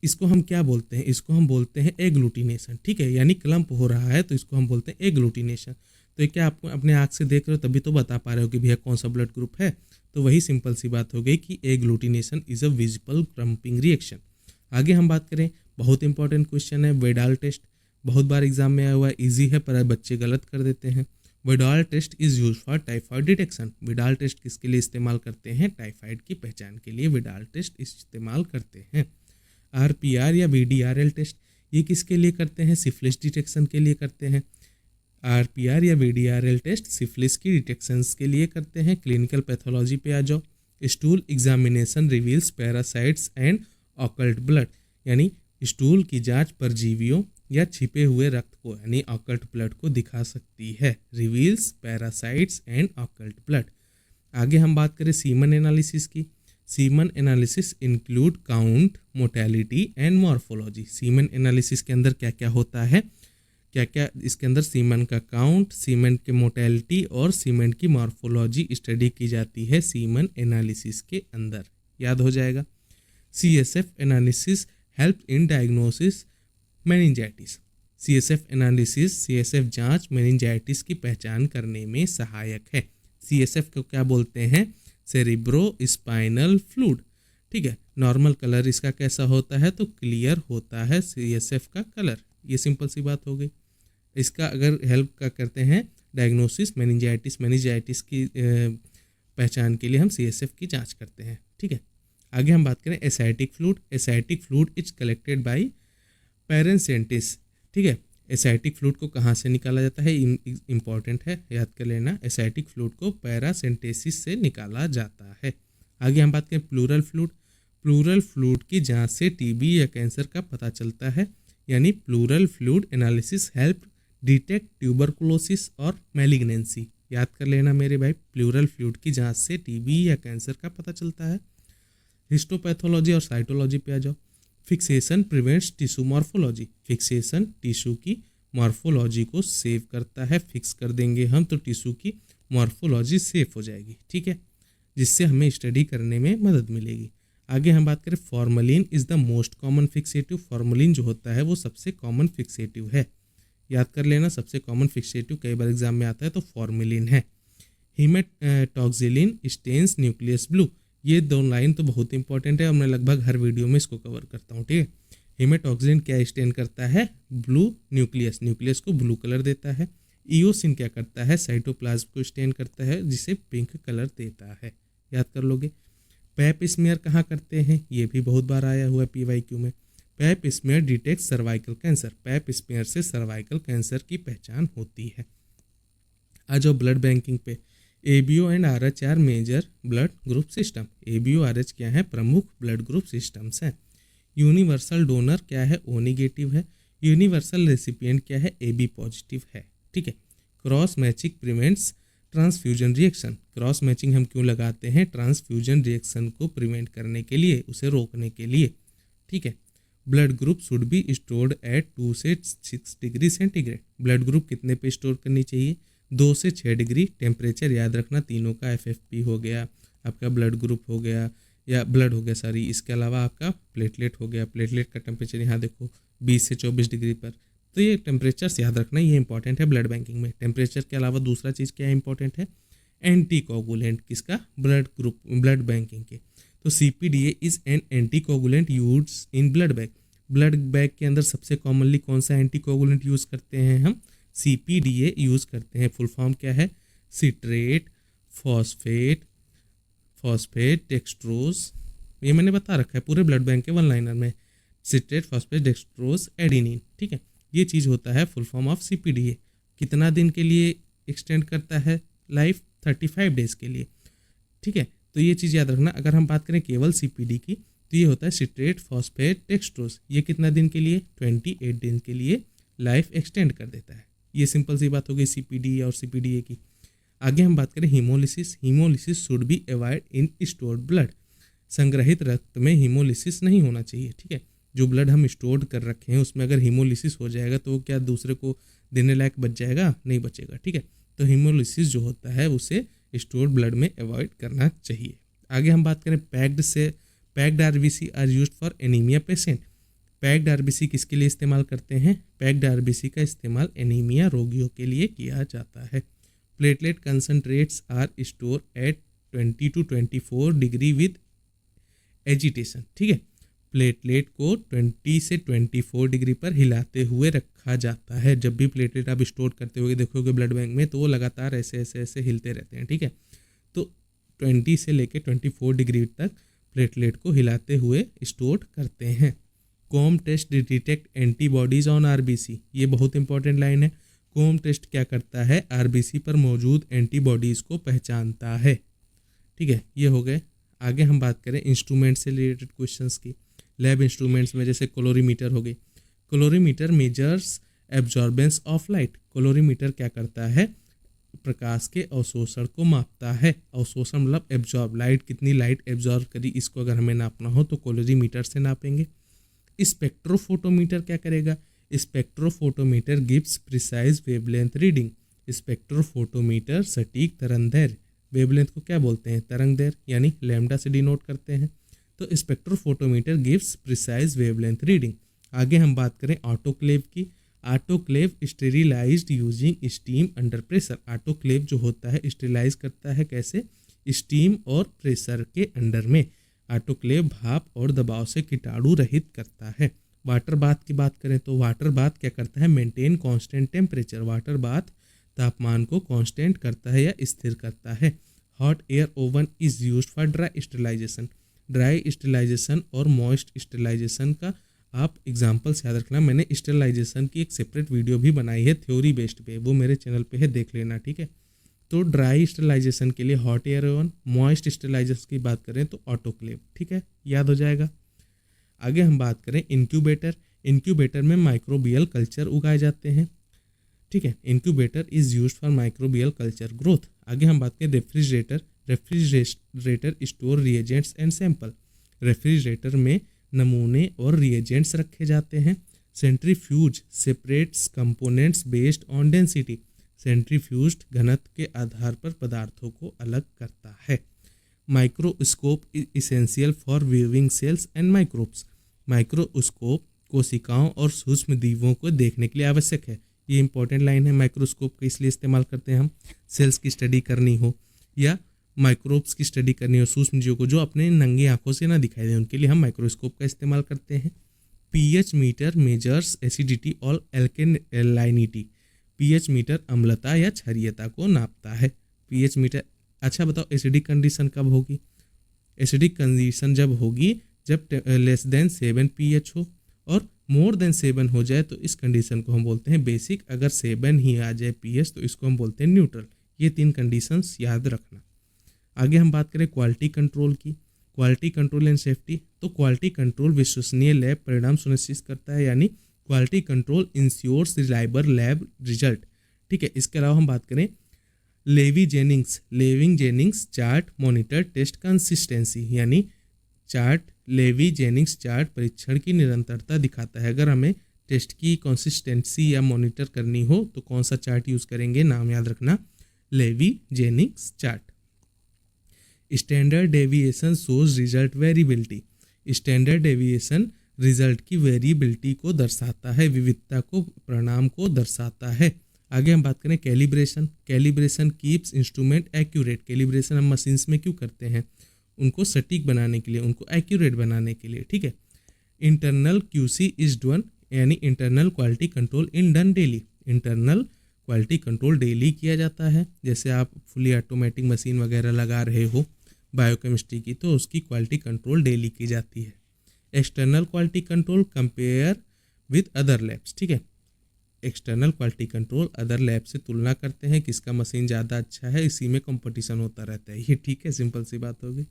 इसको हम क्या बोलते हैं, इसको हम बोलते हैं एग्लूटिनेशन, ठीक है। यानी क्लम्प हो रहा है तो इसको हम बोलते हैं एग्लूटिनेशन। तो ये क्या आपको अपने आँख से देख रहे हो तभी तो बता पा रहे हो कि भैया कौन सा ब्लड ग्रुप है, तो वही सिंपल सी बात हो गई कि agglutination is a visible clumping reaction. आगे हम बात करें, बहुत इंपॉर्टेंट क्वेश्चन है वेडाल टेस्ट, बहुत बार एग्जाम में आया हुआ है, ईजी है पर बच्चे गलत कर देते हैं। Widal test is use for typhoid detection. Widal test किसके लिए इस्तेमाल करते हैं, टाइफाइड की पहचान के लिए वेडाल टेस्ट इस्तेमाल करते हैं। RPR या VDRL टेस्ट, ये किसके लिए करते हैं, सिफिलिस डिटेक्शन के लिए करते हैं। RPR या VDRL टेस्ट सिफिलिस की डिटेक्शंस के लिए करते हैं। क्लिनिकल पैथोलॉजी पे आ जाओ, stool examination reveals parasites and occult blood, यानी स्टूल की जांच परजीवियों या छिपे हुए रक्त को यानी ऑकल्ट ब्लड को दिखा सकती है। Reveals parasites and occult blood. आगे हम बात करें सीमन एनालिसिस की। Semen analysis include count, mortality and morphology. Semen analysis के अंदर क्या क्या होता है, क्या क्या इसके अंदर सीमन का काउंट, सीमन के मोर्टेलिटी और सीमन की मॉर्फोलॉजी स्टडी की जाती है सीमन एनालिसिस के अंदर, याद हो जाएगा। CSF analysis help in diagnosis meningitis. CSF analysis, CSF जांच मेनिंजाइटिस की पहचान करने में सहायक है। CSF को क्या बोलते हैं, सेरिब्रो स्पाइनल फ्लूइड, ठीक है। नॉर्मल कलर इसका कैसा होता है, तो क्लियर होता है CSF का कलर, ये सिंपल सी बात हो गई। इसका अगर हेल्प का करते हैं डायग्नोसिस मेनिंजाइटिस की पहचान के लिए हम CSF की जांच करते हैं, ठीक है। आगे हम बात करें ascitic fluid. Ascitic fluid is collected by paracentesis, ठीक है। एसाइटिक फ्लूइड को कहाँ से निकाला जाता है, इंपॉर्टेंट है, याद कर लेना। एसाइटिक फ्लूइड को पैरासेंटेसिस से निकाला जाता है। आगे हम बात करें प्लूरल फ्लूइड। प्लूरल फ्लूइड की जांच से TB या कैंसर का पता चलता है, यानी pleural fluid analysis help detect tuberculosis और मैलिग्नेंसी। याद कर लेना मेरे भाई, प्लूरल फ्लूइड की जांच से TB या कैंसर का पता चलता है। हिस्टोपैथोलॉजी और साइटोलॉजी पे आ जाओ। Fixation prevents tissue morphology. Fixation tissue की मॉर्फोलॉजी को सेव करता है, फिक्स कर देंगे हम तो टिश्यू की मॉर्फोलॉजी सेफ हो जाएगी, ठीक है, जिससे हमें स्टडी करने में मदद मिलेगी। आगे हम बात करें formalin is the most common fixative. Formalin जो होता है वो सबसे कॉमन फिक्सेटिव है, याद कर लेना, सबसे कॉमन फिक्सेटिव कई बार एग्जाम में आता है तो फॉर्मलिन है। हीमेटॉक्सिलिन स्टेन्स न्यूक्लियस ब्लू। ये दो लाइन तो बहुत इंपॉर्टेंट है और मैं लगभग हर वीडियो में इसको कवर करता हूँ, ठीक है। हीमेटॉक्सिलिन क्या स्टेन करता है, ब्लू न्यूक्लियस, न्यूक्लियस को ब्लू कलर देता है। इयोसिन क्या करता है, साइटोप्लाज्म को स्टेन करता है जिसे पिंक कलर देता है, याद कर लोगे। पैप स्मीयर कहाँ करते हैं, ये भी बहुत बार आया हुआ है PYQ में। Pap smear detect cervical cancer, pap smear से सर्वाइकल कैंसर की पहचान होती है। आ जाओ ब्लड बैंकिंग पे। ABO and RH are major blood group system. ABO RH क्या है, प्रमुख ब्लड ग्रुप सिस्टम्स हैं। यूनिवर्सल डोनर क्या है, ओ निगेटिव है। यूनिवर्सल रेसिपिएंट क्या है, ए बी पॉजिटिव है। ठीक है। Cross matching prevents transfusion reaction. Cross matching हम क्यों लगाते हैं, ट्रांसफ्यूजन रिएक्शन को प्रिवेंट करने के लिए, उसे रोकने के लिए। ठीक है। Blood group should be stored at 2 से 6 डिग्री सेंटीग्रेड। ब्लड ग्रुप कितने पे स्टोर करनी चाहिए, 2 से 6 डिग्री। टेम्परेचर याद रखना, तीनों का एफएफपी हो गया, आपका ब्लड ग्रुप हो गया या ब्लड हो गया सॉरी, इसके अलावा आपका प्लेटलेट हो गया। प्लेटलेट का टेम्परेचर यहाँ देखो 20 से 24 डिग्री पर। तो ये टेम्परेचर्स याद रखना, ये इंपॉर्टेंट है ब्लड बैंकिंग में। टेम्परेचर के अलावा दूसरा चीज़ क्या इंपॉर्टेंट है, एंटी कोगुलेंट। किसका, ब्लड ग्रुप, ब्लड बैंकिंग के। तो CPDA is an anti coagulant use in blood bank. Blood bank के अंदर सबसे कॉमनली कौन सा एंटी कोगुलेंट यूज़ करते हैं हम, CPDA यूज़ करते हैं। फुल फॉर्म क्या है, सिट्रेट फॉस्फेट डेक्सट्रोज। ये मैंने बता रखा है पूरे ब्लड बैंक के वन लाइनर में, सिट्रेट फॉस्फेट डेक्सट्रोज एडिनिन। ठीक है। ये चीज़ होता है फुल फॉर्म ऑफ CPDA। कितना दिन के लिए एक्सटेंड करता है लाइफ, 35 डेज के लिए। ठीक है। तो ये चीज़ याद रखना। अगर हम बात करें केवल CPD की, तो ये होता है सिट्रेट फॉस्फेट डेक्सट्रोज। ये कितना दिन के लिए, 28 दिन के लिए लाइफ एक्सटेंड कर देता है। ये सिंपल सी बात हो गई CPD और CPDA की। आगे हम बात करें haemolysis. Haemolysis should be avoid in stored blood. संग्रहित रक्त में हीमोलिसिस नहीं होना चाहिए। ठीक है। जो ब्लड हम स्टोर्ड कर रखे हैं उसमें अगर हीमोलिसिस हो जाएगा तो वो क्या दूसरे को देने लायक बच जाएगा, नहीं बचेगा। ठीक है। तो हीमोलिसिस जो होता है उसे स्टोर्ड ब्लड में अवॉइड करना चाहिए। आगे हम बात करें packed RBC are used for anaemia patient. Packed RBC किसके लिए इस्तेमाल करते हैं, पैक्ड RBC का इस्तेमाल एनीमिया रोगियों के लिए किया जाता है। Platelet concentrates are store at 20 to 24 degree with agitation. ठीक है। प्लेटलेट को 20 से 24 डिग्री पर हिलाते हुए रखा जाता है। जब भी प्लेटलेट आप स्टोर करते हुए देखोगे ब्लड बैंक में, तो वो लगातार ऐसे ऐसे ऐसे हिलते रहते हैं। ठीक है। तो 20 से लेके 24 डिग्री तक प्लेटलेट को हिलाते हुए स्टोर करते हैं। Coombs test detect antibodies on RBC। ये बहुत इंपॉर्टेंट लाइन है। कॉम टेस्ट क्या करता है, RBC पर मौजूद एंटीबॉडीज़ को पहचानता है। ठीक है। ये हो गए। आगे हम बात करें इंस्ट्रूमेंट से रिलेटेड क्वेश्चंस की। लैब इंस्ट्रूमेंट्स में जैसे क्लोरीमीटर हो गई। क्लोरीमीटर मेजर्स एब्जॉर्बेंस ऑफ लाइट। क्लोरीमीटर क्या करता है, प्रकाश के अवशोषण को मापता है। अवशोषण मतलब एब्जॉर्ब, लाइट कितनी लाइट एब्जॉर्ब करी, इसको अगर हमें नापना हो तो क्लोरीमीटर से नापेंगे। स्पेक्ट्रोफोटोमीटर क्या करेगा, spectrophotometer gives precise wavelength reading. Spectrophotometer सटीक तरंगदैर्घ्य, वेवलेंथ को क्या बोलते हैं, तरंगदैर्घ्य, यानी लैम्डा से डिनोट करते हैं। तो spectrophotometer gives precise wavelength reading. आगे हम बात करें ऑटोक्लेव की। Autoclave sterilised using steam under pressure. Autoclave जो होता है स्टेरिलाइज करता है कैसे, स्टीम और प्रेशर के अंडर में। ऑटोक्लेव भाप और दबाव से कीटाणु रहित करता है। वाटर बाथ की बात करें तो वाटर बाथ क्या करता है, maintain constant temperature. Water bath तापमान को कांस्टेंट करता है या स्थिर करता है। Hot air oven is used for dry sterilisation. Dry sterilisation और मॉइस्ट स्टेरिलाइजेशन का आप एग्जाम्पल्स याद रखना। मैंने स्टेरिलाइजेशन की एक सेपरेट वीडियो भी बनाई है थ्योरी बेस्ड पे, वो मेरे चैनल पे है, देख लेना। ठीक है। तो ड्राई स्टेरिलाइजेशन के लिए hot air oven, moist sterilisation की बात करें तो ऑटोक्लेव। ठीक है, याद हो जाएगा। आगे हम बात करें इंक्यूबेटर। इंक्यूबेटर में माइक्रोबियल कल्चर उगाए जाते हैं। ठीक है। Incubator is used for microbial culture growth. आगे हम बात करें refrigerator. Refrigerator store reagents and sample. Refrigerator में नमूने और रिएजेंट्स रखे जाते हैं। Centrifuge separates components based on density. Centrifuged घनत्व के आधार पर पदार्थों को अलग करता है। Microscope is essential for viewing cells and microbes. Microscope कोशिकाओं और सूक्ष्म जीवों को देखने के लिए आवश्यक है। ये इंपॉर्टेंट लाइन है। माइक्रोस्कोप का इसलिए इस्तेमाल करते हैं हम, सेल्स की स्टडी करनी हो या माइक्रोब्स की स्टडी करनी हो, सूक्ष्म जीवों को जो अपने नंगी आंखों से ना दिखाई दे, उनके लिए हम माइक्रोस्कोप का इस्तेमाल करते हैं। पीएच मीटर मेजर्स एसिडिटी और एल्केलाइनिटी। पीएच मीटर अम्लता या क्षारीयता को नापता है। पीएच मीटर, अच्छा बताओ एसिडिक कंडीशन कब होगी, एसिडिक कंडीशन जब होगी जब लेस देन 7 pH हो और मोर देन 7 हो जाए तो इस कंडीशन को हम बोलते हैं बेसिक, अगर 7 ही आ जाए पीएच तो इसको हम बोलते हैं न्यूट्रल। ये 3 कंडीशंस याद रखना। आगे हम बात करें क्वालिटी कंट्रोल की। क्वालिटी कंट्रोल एंड सेफ्टी, तो क्वालिटी कंट्रोल विश्वसनीय लैब परिणाम सुनिश्चित करता है, यानी quality control ensures reliable lab result. ठीक है, इसके अलावा हम बात करें Levey Jennings chart monitor test consistency, यानी लेवी जेनिंग्स चार्ट परीक्षण की निरंतरता दिखाता है। अगर हमें टेस्ट की कंसिस्टेंसी या मॉनिटर करनी हो तो कौन सा चार्ट यूज़ करेंगे, नाम याद रखना, Levey Jennings chart. Standard deviation shows result variability, standard deviation result की वेरिएबिलिटी को दर्शाता है, विविधता को परिणाम को दर्शाता है। आगे हम बात करें calibration keeps instrument accurate. Calibration हम मशीन्स में क्यों करते हैं, उनको सटीक बनाने के लिए, उनको एक्यूरेट बनाने के लिए। ठीक है, इंटरनल क्यूसी इज डन, यानी internal quality control in done daily. Internal quality control daily किया जाता है। जैसे आप फुली ऑटोमेटिक मशीन वगैरह लगा रहे हो बायोकेमिस्ट्री की, तो उसकी क्वालिटी कंट्रोल डेली की जाती है। External quality control compare with other labs. ठीक है, external quality control other lab से तुलना करते हैं, किसका मशीन ज़्यादा अच्छा है, इसी में कंपटीशन होता रहता है। ये ठीक है, सिंपल सी बात होगी।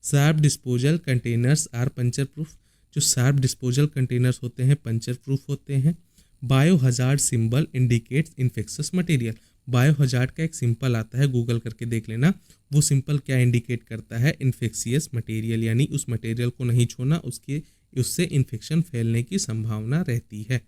Sharp disposal containers are puncture proof, जो शार्प डिस्पोजल कंटेनर्स होते हैं पंचर प्रूफ होते हैं। Bio hazard symbol indicates infectious material, bio hazard का एक सिंपल आता है, गूगल करके देख लेना, वो सिंपल क्या इंडिकेट करता है, इन्फेक्शियस मटेरियल, यानी उस मटेरियल को नहीं छूना, उससे इन्फेक्शन फैलने की संभावना रहती है।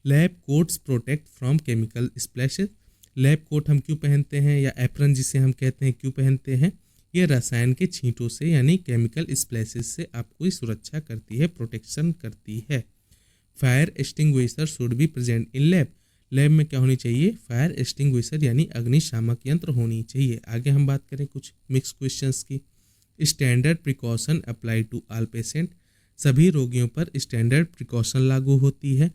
Lab coats protect from chemical splashes, lab coat हम क्यों पहनते हैं, या एप्रन जिसे हम कहते हैं क्यों पहनते हैं, ये रसायन के छींटों से यानी केमिकल स्प्लैशेस से आपको सुरक्षा करती है, प्रोटेक्शन करती है। Fire extinguisher should be present in lab, lab में क्या होनी चाहिए, फायर एक्सटिंग्विशर यानी अग्निशामक यंत्र होनी चाहिए। आगे हम बात करें कुछ मिक्स क्वेश्चंस की। Standard precaution apply to all patient, सभी रोगियों पर स्टैंडर्ड प्रिकॉशन लागू होती है।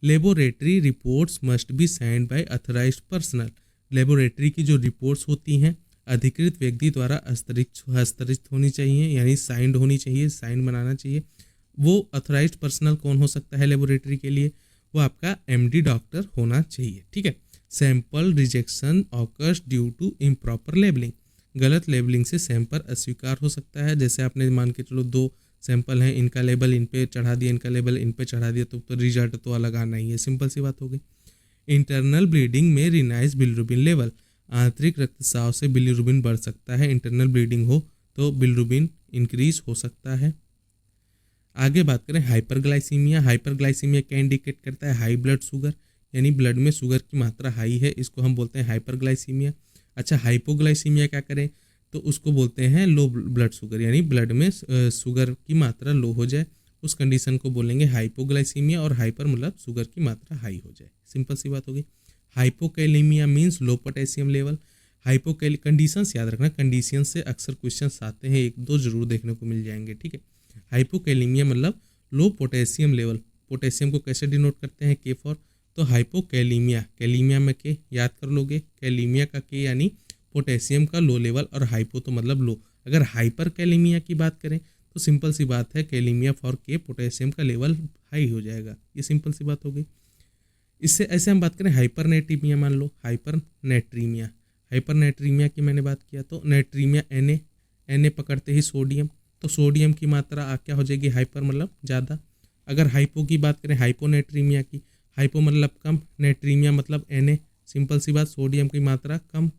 Laboratory reports must be signed by authorised personnel, laboratory की जो रिपोर्ट्स होती हैं अधिकृत व्यक्ति द्वारा हस्ताक्षरित होनी चाहिए, यानी साइंड होनी चाहिए, साइन बनाना चाहिए। वो अथराइज्ड पर्सनल कौन हो सकता है लेबोरेटरी के लिए, वो आपका एमडी डॉक्टर होना चाहिए। ठीक है, sample rejection occurs due to improper labelling, गलत लेबलिंग से सैंपल अस्वीकार हो सकता है। जैसे आपने मान के चलो 2 सैंपल हैं, इनका लेबल इन पे चढ़ा दिया, इनका लेबल इन पे चढ़ा दिया, तो रिजल्ट तो अलग आना ही है, सिंपल सी बात हो गई। इंटरनल ब्लीडिंग में रिनाइज बिलिरुबिन लेवल, आंतरिक रक्तस्राव से बिलिरुबिन बढ़ सकता है, इंटरनल ब्लीडिंग हो तो बिलिरुबिन इंक्रीज हो सकता है। आगे बात करें हाइपरग्लाइसीमिया, हाइपरग्लाइसीमिया क्या इंडिकेट करता है, हाई ब्लड शुगर, यानी ब्लड में शुगर की मात्रा हाई है, इसको हम बोलते हैं हाइपरग्लाइसीमिया। अच्छा, हाइपोग्लाइसीमिया क्या करें, तो उसको बोलते हैं लो ब्लड शुगर, यानी ब्लड में शुगर की मात्रा लो हो जाए, उस कंडीशन को बोलेंगे हाइपोग्लाइसीमिया, और हाइपर मतलब शुगर की मात्रा हाई हो जाए, सिंपल सी बात होगी। Hypokalemia means low potassium level, conditions याद रखना, कंडीशन से अक्सर क्वेश्चंस आते हैं, 1-2 जरूर देखने को मिल जाएंगे। ठीक है, हाइपोकैलेमिया मतलब लो पोटेशियम लेवल, पोटेशियम को कैसे डिनोट करते हैं, के फॉर, तो हाइपोकैलेमिया, कैलीमिया में के याद कर लोगे, कैलीमिया का के यानी पोटेशियम का लो लेवल, और हाइपो तो मतलब लो। अगर हाइपर कैलीमिया की बात करें तो सिंपल सी बात है, कैलीमिया फॉर के पोटेशियम का लेवल हाई हो जाएगा, ये सिंपल सी बात हो गई। इससे ऐसे हम बात करें हाइपरनेट्रीमिया, मान लो हाइपरनेट्रीमिया, हाइपरनेट्रीमिया की मैंने बात किया तो नेट्रीमिया Na पकड़ते ही सोडियम, तो सोडियम की मात्रा क्या हो जाएगी, हाइपर मतलब ज़्यादा। अगर हाइपो की बात करें, हाइपोनेट्रीमिया की, हाइपो मतलब कम, नेट्रीमिया मतलब Na, सिंपल सी बात, सोडियम की मात्रा कम।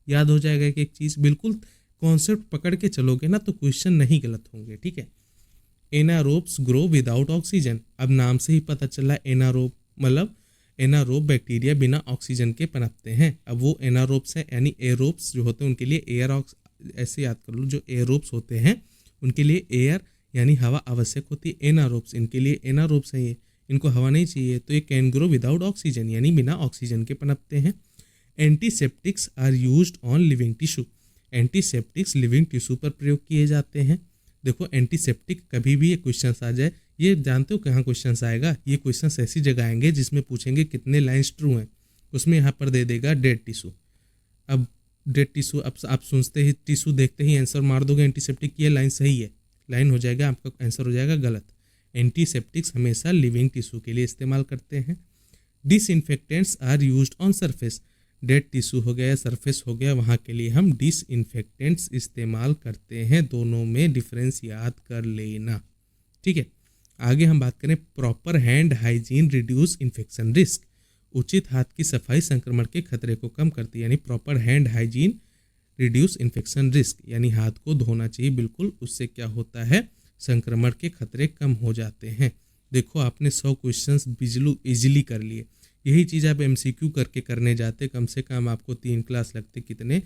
याद हो जाएगा कि एक चीज़, बिल्कुल कॉन्सेप्ट पकड़ के चलोगे ना तो क्वेश्चन नहीं गलत होंगे। ठीक है, एनारोब्स ग्रो विदाउट ऑक्सीजन, अब नाम से ही पता चला एनारोब मतलब एनारोब बैक्टीरिया बिना ऑक्सीजन के पनपते हैं। अब वो एनारोब्स हैं, यानी एरोब्स जो होते हैं उनके लिए एयर ऐसे याद कर लो, जो एरोब्स होते हैं उनके लिए एयर यानी हवा आवश्यक होती है, एनारोब्स इनके लिए एनारोब्स हैं, ये इनको हवा नहीं चाहिए, तो ये कैन ग्रो विदाउट ऑक्सीजन यानी बिना ऑक्सीजन के पनपते हैं। Antiseptics are used on living tissue, antiseptics living tissue पर प्रयोग किए जाते हैं। देखो एंटीसेप्टिक कभी भी ये क्वेश्चन आ जाए, ये जानते हो कहाँ क्वेश्चन आएगा, ये क्वेश्चन ऐसी जगह आएंगे जिसमें पूछेंगे कितने लाइन्स ट्रू हैं, उसमें यहाँ पर दे देगा डेड टिश्यू। अब डेड टिश्यू, अब आप सुनते ही टिश्यू देखते ही आंसर मार दोगे एंटीसेप्टिक की, ये लाइन सही है, लाइन हो जाएगा, आपका आंसर हो जाएगा गलत। एंटीसेप्टिक्स हमेशा लिविंग टिश्यू के लिए इस्तेमाल करते हैं। Disinfectants are used on surface, dead tissue हो गया या सरफेस हो गया, वहाँ के लिए हम डिसइंफेक्टेंट्स इस्तेमाल करते हैं। दोनों में डिफरेंस याद कर लेना, ठीक है। आगे हम बात करें proper hand hygiene reduce infection risk. उचित हाथ की सफाई संक्रमण के खतरे को कम करती है, यानी proper hand hygiene reduce infection risk, यानी हाथ को धोना चाहिए बिल्कुल, उससे क्या होता है संक्रमण के खतरे कम हो जाते हैं। देखो आपने 100 क्वेश्चंस इजीली कर लिए। यही चीज़ आप MCQ करके करने जाते, कम से कम आपको 3 क्लास लगते, कितने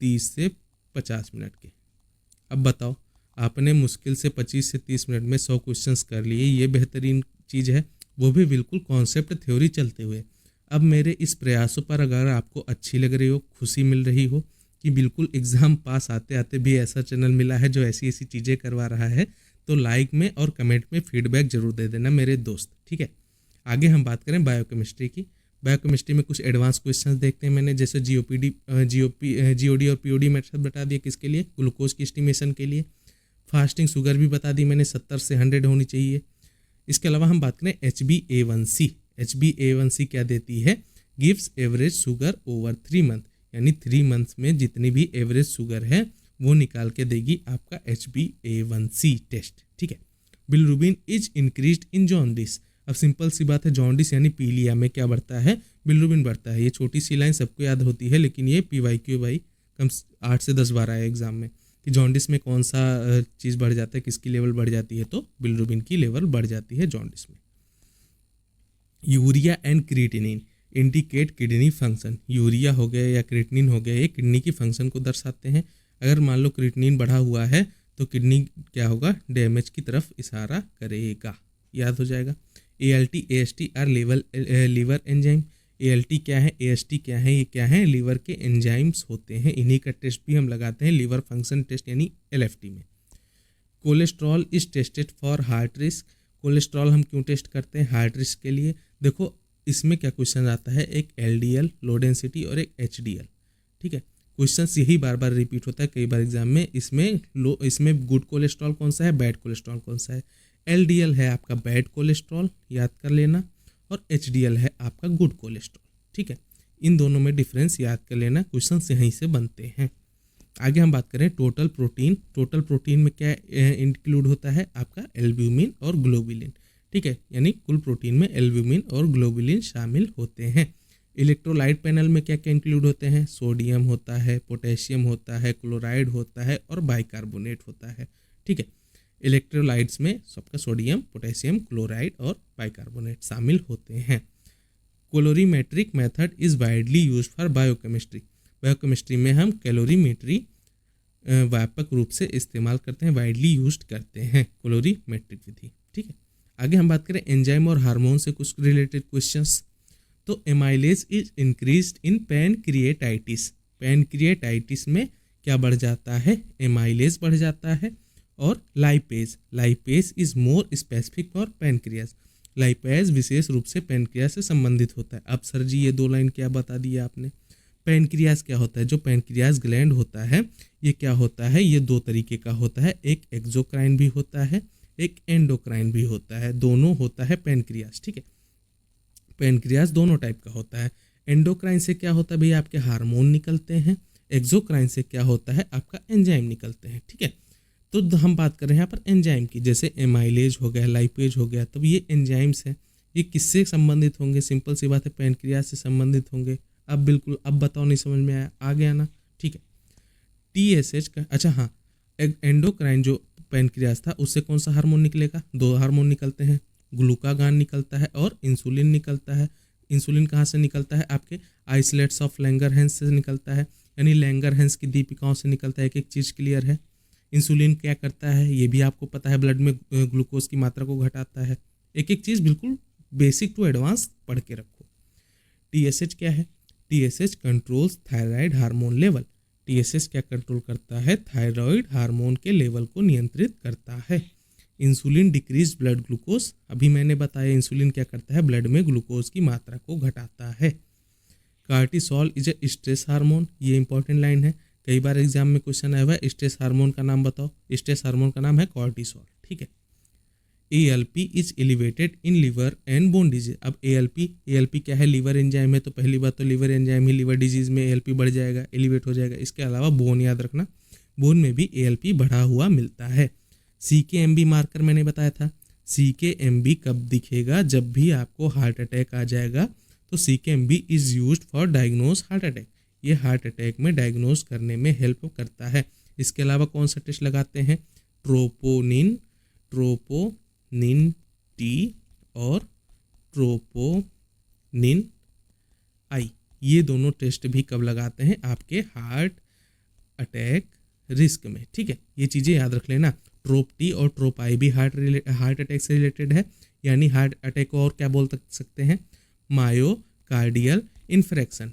30 से 50 मिनट के। अब बताओ आपने मुश्किल से 25 से 30 मिनट में 100 क्वेश्चंस कर लिए, ये बेहतरीन चीज़ है, वो भी बिल्कुल कॉन्सेप्ट थ्योरी चलते हुए। अब मेरे इस प्रयासों पर अगर आपको अच्छी लग रही हो, खुशी मिल रही हो कि बिल्कुल एग्ज़ाम पास आते आते भी ऐसा चैनल मिला है जो ऐसी ऐसी चीज़ें करवा रहा है, तो लाइक में और कमेंट में फीडबैक जरूर दे देना मेरे दोस्त, ठीक है। आगे हम बात करें बायोकेमिस्ट्री की। बायोकेमिस्ट्री में कुछ एडवांस क्वेश्चंस देखते हैं मैंने, जैसे GOD और POD मेथड बता दिए, किसके लिए, ग्लूकोज की एस्टिमेशन के लिए। फास्टिंग शुगर भी बता दी मैंने, 70 से 100 होनी चाहिए। इसके अलावा हम बात करें HbA1c। HbA1c क्या देती है, gives average sugar over 3 month, यानी 3 मंथ्स में जितनी भी एवरेज शुगर है वो निकाल के देगी आपका HbA1c टेस्ट, ठीक है। Bilirubin is increased in jaundice. अब सिंपल सी बात है, जॉन्डिस यानी पीलिया में क्या बढ़ता है, बिलिरुबिन बढ़ता है। ये छोटी सी लाइन सबको याद होती है, लेकिन ये PYQ भाई कम 8 से 10 बार आया एग्जाम में कि जॉन्डिस में कौन सा चीज़ बढ़ जाता है, किसकी लेवल बढ़ जाती है, तो बिलिरुबिन की लेवल बढ़ जाती है जॉन्डिस में। Urea and creatinine indicate kidney function. Urea हो गया या क्रिएटिनिन हो गया, ये किडनी की फंक्शन को दर्शाते हैं। अगर मान लो क्रिएटिनिन बढ़ा हुआ है तो किडनी क्या होगा, डैमेज की तरफ इशारा करेगा, याद हो जाएगा। ALT AST are liver enzyme. ALT क्या है, AST क्या है, ये क्या है, लीवर के एंजाइम्स होते हैं। इन्हीं का टेस्ट भी हम लगाते हैं लीवर फंक्शन टेस्ट यानी LFT में। Cholesterol is tested for heart risk. Cholesterol हम क्यों टेस्ट करते हैं, हार्ट रिस्क के लिए। देखो इसमें क्या क्वेश्चन आता है, एक LDL लो डेंसिटी और एक HDL, ठीक है। क्वेश्चन यही बार बार रिपीट होता है कई बार एग्जाम में। इसमें गुड कोलेस्ट्रॉल कौन सा है, बैड कोलेस्ट्रॉल कौन सा है। LDL है आपका बैड कोलेस्ट्रॉल, याद कर लेना, और HDL है आपका गुड कोलेस्ट्रॉल, ठीक है। इन दोनों में डिफरेंस याद कर लेना, क्वेश्चन यहीं से बनते हैं। आगे हम बात करें टोटल प्रोटीन। टोटल प्रोटीन में क्या इंक्लूड होता है, आपका एल्ब्यूमिन और ग्लोबुलिन, ठीक है, यानी कुल प्रोटीन में एल्ब्यूमिन और ग्लोबुलिन शामिल होते हैं। इलेक्ट्रोलाइट पैनल में क्या क्या इंक्लूड होते हैं, सोडियम होता है, पोटेशियम होता है, क्लोराइड होता है और बाइकार्बोनेट होता है, ठीक है। इलेक्ट्रोलाइट्स में सबका सोडियम, पोटेशियम, क्लोराइड और बाइकार्बोनेट शामिल होते हैं। Calorimetric method is widely used for biochemistry. Biochemistry में हम कैलोरीमेट्री व्यापक रूप से इस्तेमाल करते हैं, वाइडली यूज्ड करते हैं कैलोरीमेट्रिक विधि, ठीक है। आगे हम बात करें एंजाइम और हार्मोन से कुछ रिलेटेड क्वेश्चंस। तो एमाइलेज इज इंक्रीज्ड इन पैनक्रिएटाइटिस। पैनक्रिएटाइटिस में क्या बढ़ जाता है, एमाइलेज बढ़ जाता है। और lipase is more specific for pancreas. Lipase विशेष रूप से पैनक्रियाज से संबंधित होता है। अब सर जी ये 2 लाइन क्या बता दी आपने। पैनक्रियाज क्या होता है, जो पैनक्रियाज ग्लैंड होता है ये क्या होता है, ये 2 तरीके का होता है, एक एक्सोक्राइन भी होता है, एक एंडोक्राइन भी होता है, दोनों होता है पैनक्रियाज, ठीक है। पैनक्रियाज दोनों टाइप का होता है। एंडोक्राइन से क्या होता है भैया, आपके हार्मोन निकलते हैं। एक्सोक्राइन से क्या होता है, आपका एंजाइम निकलते हैं, ठीक है। तो हम बात कर रहे हैं यहाँ पर एंजाइम की, जैसे एमाइलेज हो गया, लाइपेज हो गया, तब ये एंजाइम्स हैं, ये किससे संबंधित होंगे, सिंपल सी बात है पैनक्रियाज से संबंधित होंगे। अब बिल्कुल, अब बताओ नहीं समझ में आया, आ गया ना, ठीक है। TSH का, अच्छा हाँ, एंडोक्राइन जो पैनक्रियाज था उससे कौन सा हार्मोन निकलेगा, 2 हार्मोन निकलते हैं, ग्लूकागान निकलता है और इंसुलिन निकलता है। इंसुलिन कहाँ से निकलता है, आपके आइसलेट्स ऑफ लैंगरहैंस से निकलता है, यानी लैंगरहैंस की दीपिकाओं से निकलता है। एक एक चीज़ क्लियर है। इंसुलिन क्या करता है ये भी आपको पता है, ब्लड में ग्लूकोज की मात्रा को घटाता है। एक एक चीज़ बिल्कुल बेसिक टू एडवांस पढ़ के रखो। TSH क्या है, TSH controls thyroid hormone level. TSH क्या कंट्रोल करता है, थायराइड हार्मोन के लेवल को नियंत्रित करता है। इंसुलिन डिक्रीज ब्लड ग्लूकोज, अभी मैंने बताया इंसुलिन क्या करता है, ब्लड में ग्लूकोज की मात्रा को घटाता है। Cortisol is a stress hormone, ये इंपॉर्टेंट लाइन है, कई बार एग्जाम में क्वेश्चन आया हुआ है, स्ट्रेस हार्मोन का नाम बताओ, स्ट्रेस हार्मोन का नाम है कॉर्टिसोल, ठीक है। ALP is elevated in liver and bone disease. अब ALP क्या है, लीवर एंजाइम है, तो पहली बात तो लीवर एंजाइम ही लीवर डिजीज में ALP बढ़ जाएगा, एलिवेट हो जाएगा। इसके अलावा बोन याद रखना, बोन में भी ALP बढ़ा हुआ मिलता है। CKMB मार्कर मैंने बताया था, CKMB कब दिखेगा, जब भी आपको हार्ट अटैक आ जाएगा तो CKMB is used for diagnose heart attack. ये हार्ट अटैक में डायग्नोज करने में हेल्प करता है। इसके अलावा कौन सा टेस्ट लगाते हैं, ट्रोपोनिन T और ट्रोपोनिन I, ये दोनों टेस्ट भी कब लगाते हैं, आपके हार्ट अटैक रिस्क में। ठीक है, ये चीज़ें याद रख लेना। ट्रोप T और ट्रोप I भी हार्ट अटैक से रिलेटेड है, यानी हार्ट अटैक को और क्या बोल सकते हैं, मायोकार्डियल इन्फ्रैक्शन।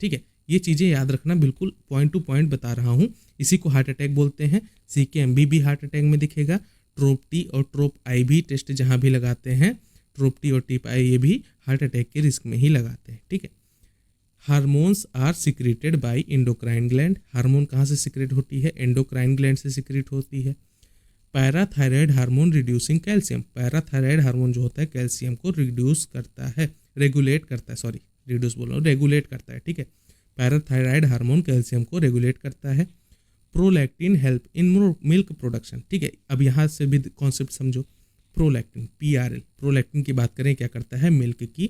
ठीक है, ये चीज़ें याद रखना, बिल्कुल पॉइंट टू पॉइंट बता रहा हूँ। इसी को हार्ट अटैक बोलते हैं। CKMB भी हार्ट अटैक में दिखेगा। ट्रोप T और ट्रोप I भी टेस्ट जहाँ भी लगाते हैं, ट्रोप T और ट्रोप I ये भी हार्ट अटैक के रिस्क में ही लगाते हैं। ठीक है, hormones are secreted by endocrine gland. Hormone कहाँ से सिक्रेट होती है, एंडोक्राइन ग्लैंड से सिक्रेट होती है। Parathyroid hormone reducing calcium. Parathyroid hormone जो होता है कैल्शियम को रिड्यूस करता है, रेगुलेट करता है, सॉरी रिड्यूस बोल रहा हूँ, रेगुलेट करता है। ठीक है, पैराथायराइड हार्मोन कैल्शियम को रेगुलेट करता है। Prolactin help in milk production. ठीक है, अब यहाँ से भी कॉन्सेप्ट समझो। प्रोलैक्टिन PRL, प्रोलैक्टिन की बात करें, क्या करता है, मिल्क की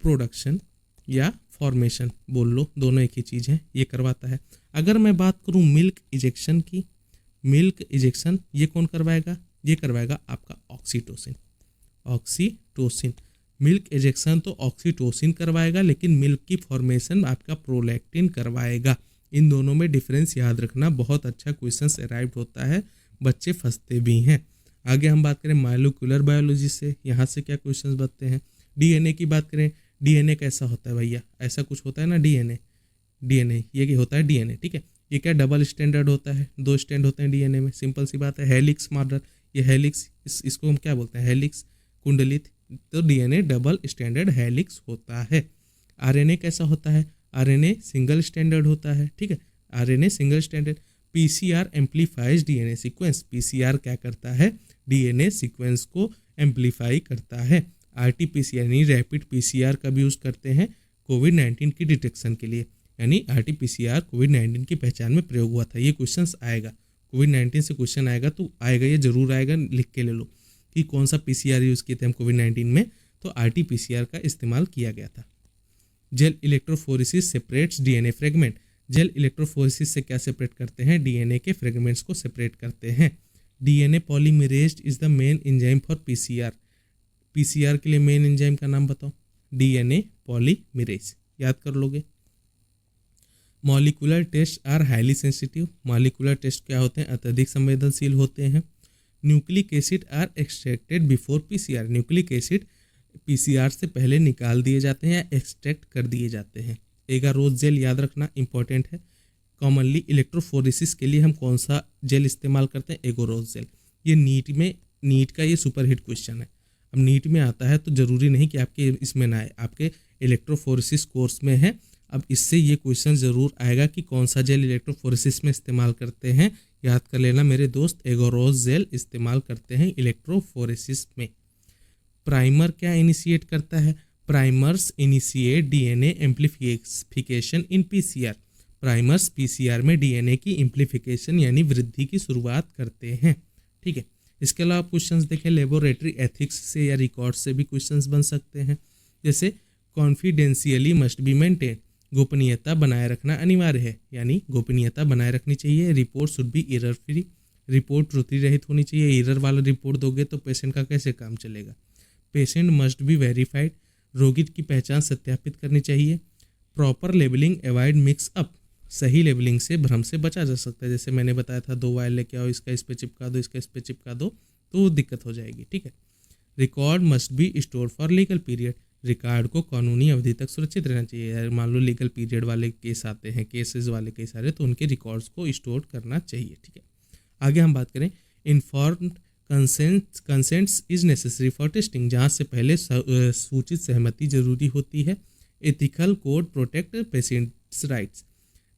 प्रोडक्शन या फॉर्मेशन बोल लो, दोनों एक ही चीज़ है, ये करवाता है। अगर मैं बात करूँ मिल्क इजेक्शन की, मिल्क इजेक्शन ये कौन करवाएगा, ये करवाएगा आपका ऑक्सीटोसिन। मिल्क इजेक्शन तो ऑक्सीटोसिन करवाएगा, लेकिन मिल्क की फॉर्मेशन आपका प्रोलैक्टिन करवाएगा। इन दोनों में डिफरेंस याद रखना, बहुत अच्छा क्वेश्चन अराइव होता है, बच्चे फंसते भी हैं। आगे हम बात करें मॉलिक्यूलर बायोलॉजी से, यहाँ से क्या क्वेश्चंस बनते हैं। DNA की बात करें, DNA कैसा होता है भैया, ऐसा कुछ होता है ना DNA ये क्या होता है DNA। ठीक है, ये क्या डबल स्टैंडर्ड होता है, 2 स्टैंड होते हैं DNA में, सिंपल सी बात है। हेलिक्स मॉडल, ये हेलिक्स इसको हम क्या बोलते हैं, हेलिक्स कुंडलित, तो DNA डबल स्टैंडर्ड हेलिक्स होता है। RNA कैसा होता है, RNA सिंगल स्टैंडर्ड होता है। ठीक है, RNA single standard. PCR amplifies DNA sequence. PCR क्या करता है, DNA सीक्वेंस को एम्पलीफाई करता है। RT-PCR यानी रैपिड PCR का भी यूज़ करते हैं कोविड-19 की डिटेक्शन के लिए, यानी RT-PCR कोविड-19 की पहचान में प्रयोग हुआ था। ये क्वेश्चन आएगा, कोविड-19 से क्वेश्चन आएगा तो आएगा, ये जरूर आएगा, लिख के ले लो कि कौन सा PCR यूज़ किए थे हम कोविड-19 में, तो RT-PCR का इस्तेमाल किया गया था। Gel electrophoresis separates DNA fragment. Gel electrophoresis से क्या सेपरेट करते हैं, DNA के फ्रेगमेंट्स को सेपरेट करते हैं। DNA polymerase is the main enzyme for PCR के लिए मेन एंजाइम का नाम बताओ, DNA पॉलीमरेज, याद कर लोगे। Molecular test are highly sensitive. Molecular test क्या होते हैं, अत्यधिक संवेदनशील होते हैं। Nucleic acid are extracted before PCR। Nucleic acid PCR से पहले निकाल दिए जाते हैं या एक्सट्रैक्ट कर दिए जाते हैं। एगारोज जेल याद रखना इंपॉर्टेंट है। कॉमनली इलेक्ट्रोफोरेसिस के लिए हम कौन सा जेल इस्तेमाल करते हैं, एगोरोज जेल। ये नीट का ये सुपरहिट क्वेश्चन है। अब नीट में आता है तो ज़रूरी नहीं कि आपके इसमें ना आए, आपके इलेक्ट्रोफोरेसिस कोर्स में है। अब इससे ये क्वेश्चन ज़रूर आएगा कि कौन सा जेल इलेक्ट्रोफोरेसिस में इस्तेमाल करते हैं, याद कर लेना मेरे दोस्त, एगोरोज जेल इस्तेमाल करते हैं इलेक्ट्रोफोरेसिस में। प्राइमर क्या इनिशिएट करता है, प्राइमर्स इनिशिएट DNA एम्प्लीफिकेशन इन PCR। प्राइमर्स PCR में DNA की एम्प्लीफिकेशन यानी वृद्धि की शुरुआत करते हैं। ठीक है, इसके अलावा क्वेश्चंस देखें, लेबोरेटरी एथिक्स से या रिकॉर्ड से भी क्वेश्चंस बन सकते हैं, जैसे कॉन्फिडेंशियली मस्ट बी मेंटेन। गोपनीयता बनाए रखना अनिवार्य है, यानी गोपनीयता बनाए रखनी चाहिए। Report should be error free. Report त्रुटि रहित होनी चाहिए। एरर वाला रिपोर्ट दोगे तो पेशेंट का कैसे काम चलेगा। Patient must be verified. रोगी की पहचान सत्यापित करनी चाहिए। Proper labelling avoid mix up. सही लेबलिंग से भ्रम से बचा जा सकता है। जैसे मैंने बताया था, 2 वायर लेके आओ, इसका इस पे चिपका दो, इसका इस पे चिपका दो, तो दिक्कत हो जाएगी। ठीक है, record must be store for legal period. Record को कानूनी अवधि तक सुरक्षित रहना चाहिए। मान लो लीगल पीरियड वाले केस आते हैं, केसेस वाले केस आ रहे, तो उनके रिकॉर्ड्स को स्टोर करना चाहिए। ठीक है, आगे हम बात करें, informed consents is necessary for testing. जहाँ से पहले सूचित सहमति जरूरी होती है। Ethical code protect patients rights.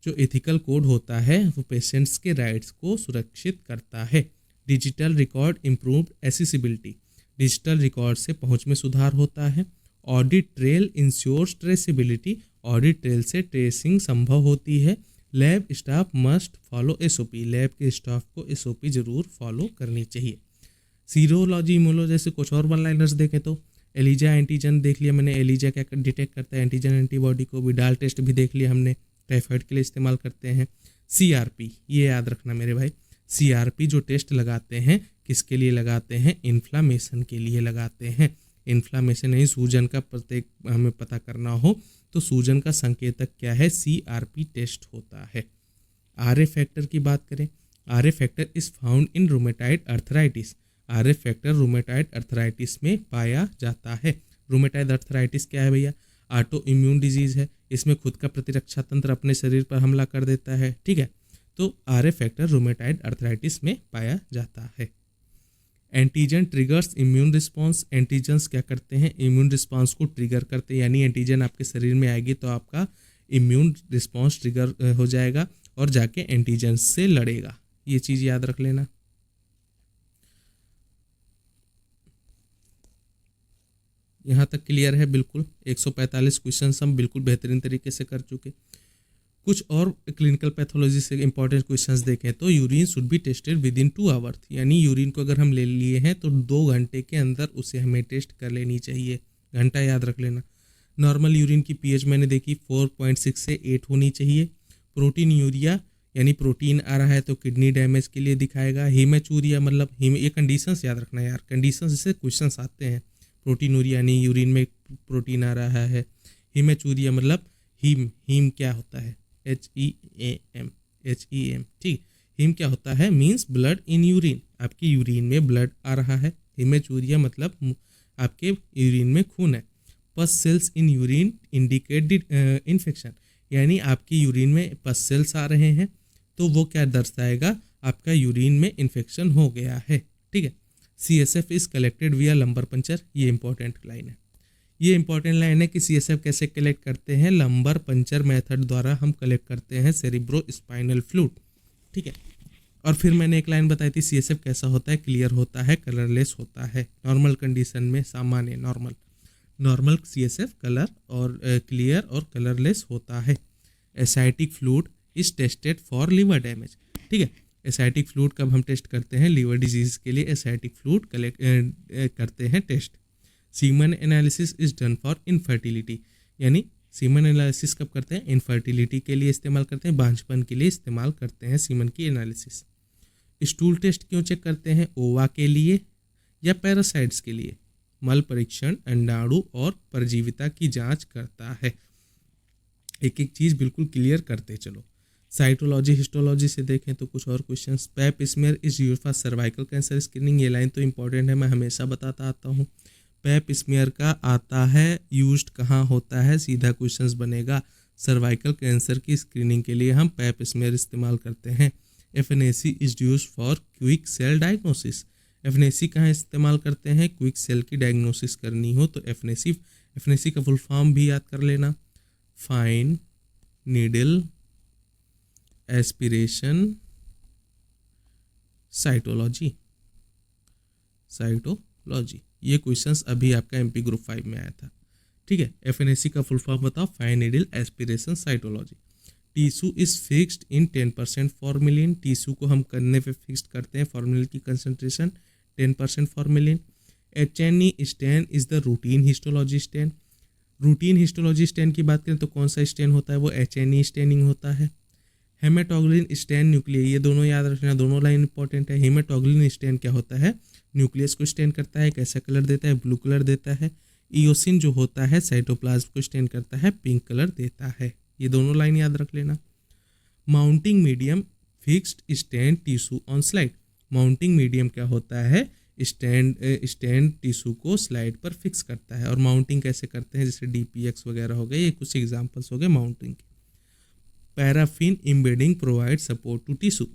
जो एथिकल कोड होता है वो पेशेंट्स के राइट्स को सुरक्षित करता है। Digital record improved accessibility, digital record से पहुंच में सुधार होता है। Audit trail ensures traceability, audit trail से ट्रेसिंग संभव होती है। Lab staff must follow SOP, lab के स्टाफ को एसओपी जरूर फॉलो करनी चाहिए। सीरोलॉजी इम्यूनोलॉजी जैसे कुछ और वन लाइनर्स देखें तो एलिजा एंटीजन देख लिया मैंने, एलिजा क्या डिटेक्ट करता है एंटीजन एंटीबॉडी को, विडाल टेस्ट भी देख लिया हमने, टाइफाइड के लिए इस्तेमाल करते हैं। सीआरपी, ये याद रखना मेरे भाई, सीआरपी जो टेस्ट लगाते हैं किसके लिए लगाते हैं, इन्फ्लामेशन के लिए लगाते हैं। इन्फ्लामेशन नहीं, सूजन का प्रत्येक हमें पता करना हो तो सूजन का संकेतक क्या है, सीआरपी टेस्ट होता है। आरए फैक्टर की बात करें, RA factor is found in rheumatoid arthritis, RA factor rheumatoid arthritis में पाया जाता है। रूमेटाइड अर्थराइटिस क्या है भैया, ऑटो इम्यून डिजीज है, इसमें खुद का प्रतिरक्षा तंत्र अपने शरीर पर हमला कर देता है, ठीक है। तो आरए फैक्टर रूमेटाइड अर्थराइटिस में पाया जाता है। Antigen triggers immune response, antigens क्या करते हैं, इम्यून रिस्पॉन्स को ट्रिगर करते हैं, यानी एंटीजन आपके शरीर में आएगी तो आपका इम्यून रिस्पॉन्स ट्रिगर हो जाएगा और जाके एंटीजन से लड़ेगा, ये चीज़ याद रख लेना। यहाँ तक क्लियर है बिल्कुल। 145 क्वेश्चन हम बिल्कुल बेहतरीन तरीके से कर चुके। कुछ और क्लिनिकल पैथोलॉजी से इंपॉर्टेंट क्वेश्चंस देखें तो urine should be tested with in 2 hours, यानी यूरिन को अगर हम ले लिए हैं तो 2 घंटे के अंदर उसे हमें टेस्ट कर लेनी चाहिए, घंटा याद रख लेना। नॉर्मल यूरिन की पीएच मैंने देखी 4.6 से 8 होनी चाहिए। प्रोटीन यूरिया यानी प्रोटीन आ रहा है तो किडनी डैमेज के लिए दिखाएगा। हीमेचूरिया मतलब ये कंडीशंस याद रखना यार, कंडीशंस से क्वेश्चंस आते हैं। प्रोटीन यूरिया यानी यूरिन में प्रोटीन आ रहा है। हीमेचूरिया मतलब हीम क्या होता है, HEAM, ठीक। हीम क्या होता है, मीन्स ब्लड इन यूरिन, आपकी यूरिन में ब्लड आ रहा है। हीमेचूरिया मतलब आपके यूरिन में खून है। पस sales in urine indicate infection, यानी आपकी यूरिन में पस सेल्स आ रहे हैं तो वो क्या दर्शाएगा, आपका यूरिन में इन्फेक्शन हो गया है, ठीक है। CSF इज कलेक्टेड विया लंबर पंचर, ये इंपॉर्टेंट लाइन है। ये इंपॉर्टेंट लाइन है कि CSF कैसे कलेक्ट करते हैं, लंबर पंचर मेथड द्वारा हम कलेक्ट करते हैं सेरिब्रो स्पाइनल फ्लूइड, ठीक है। और फिर मैंने एक लाइन बताई थी CSF कैसा होता है, क्लियर होता है, कलरलेस होता है। नॉर्मल कंडीशन में सामान्य नॉर्मल CSF कलर और क्लियर और कलरलेस होता है। Asiatic fluid is tested for liver damage, ठीक है। एसाइटिक फ्लूइड कब हम टेस्ट करते हैं, लिवर डिजीज के लिए एसाइटिक फ्लूइड कलेक्ट करते हैं test. Semen analysis is done for infertility, यानी सीमन एनालिसिस कब करते हैं, इनफर्टिलिटी के लिए इस्तेमाल करते हैं, बांझपन के लिए इस्तेमाल करते हैं सीमन की एनालिसिस। स्टूल टेस्ट क्यों चेक करते हैं, ओवा के लिए या पैरासाइट्स के लिए। मल परीक्षण अंडाणु और परजीविता की जांच करता है। एक एक चीज़ बिल्कुल क्लियर करते चलो। साइटोलॉजी हिस्टोलॉजी से देखें तो कुछ और questions. Pap smear is used for cervical cancer screening, ये लाइन तो इंपॉर्टेंट है, मैं हमेशा बताता आता हूँ। पैप स्मीयर का आता है यूज्ड कहाँ होता है, सीधा क्वेश्चंस बनेगा। सर्वाइकल कैंसर की स्क्रीनिंग के लिए हम पैप स्मीयर इस्तेमाल करते हैं। FNAC is used for quick cell diagnosis, FNAC कहाँ इस्तेमाल करते हैं, क्विक सेल की डायग्नोसिस करनी हो तो FNAC का फुल फॉर्म भी याद कर लेना, फाइन नीडल एस्पिरेशन साइटोलॉजी। ये क्वेश्चंस अभी आपका MP ग्रुप 5 में आया था, ठीक है। FNAC का फुल फॉर्म बताओ, fine needle aspiration cytology. Tissue is fixed in 10% formalin, tissue को हम करने पे फिक्स्ड करते हैं, फॉर्मेलिन की concentration 10% formalin. H&E stain is the routine histology stain, routine histology stain की बात करें तो कौन सा स्टेन होता है, वो H&E स्टेनिंग होता है। हेमेटोग्लिन स्टेन न्यूक्लियर, ये दोनों याद रखना, दोनों लाइन इंपॉर्टेंट है। हेमेटोग्लिन स्टेन क्या होता है, न्यूक्लियस को स्टेन करता है, कैसा कलर देता है, ब्लू कलर देता है। इयोसिन जो होता है साइटोप्लाज्म को स्टेन करता है, पिंक कलर देता है। ये दोनों लाइन याद रख लेना। Mounting medium fixed stand tissue on slide, mounting medium क्या होता है, स्टैंड टिश्यू को स्लाइड पर फिक्स करता है। और माउंटिंग कैसे करते हैं, जैसे DPX वगैरह हो गए, ये कुछ एग्जांपल्स हो गए माउंटिंग के। Paraffin embedding provide support to tissue,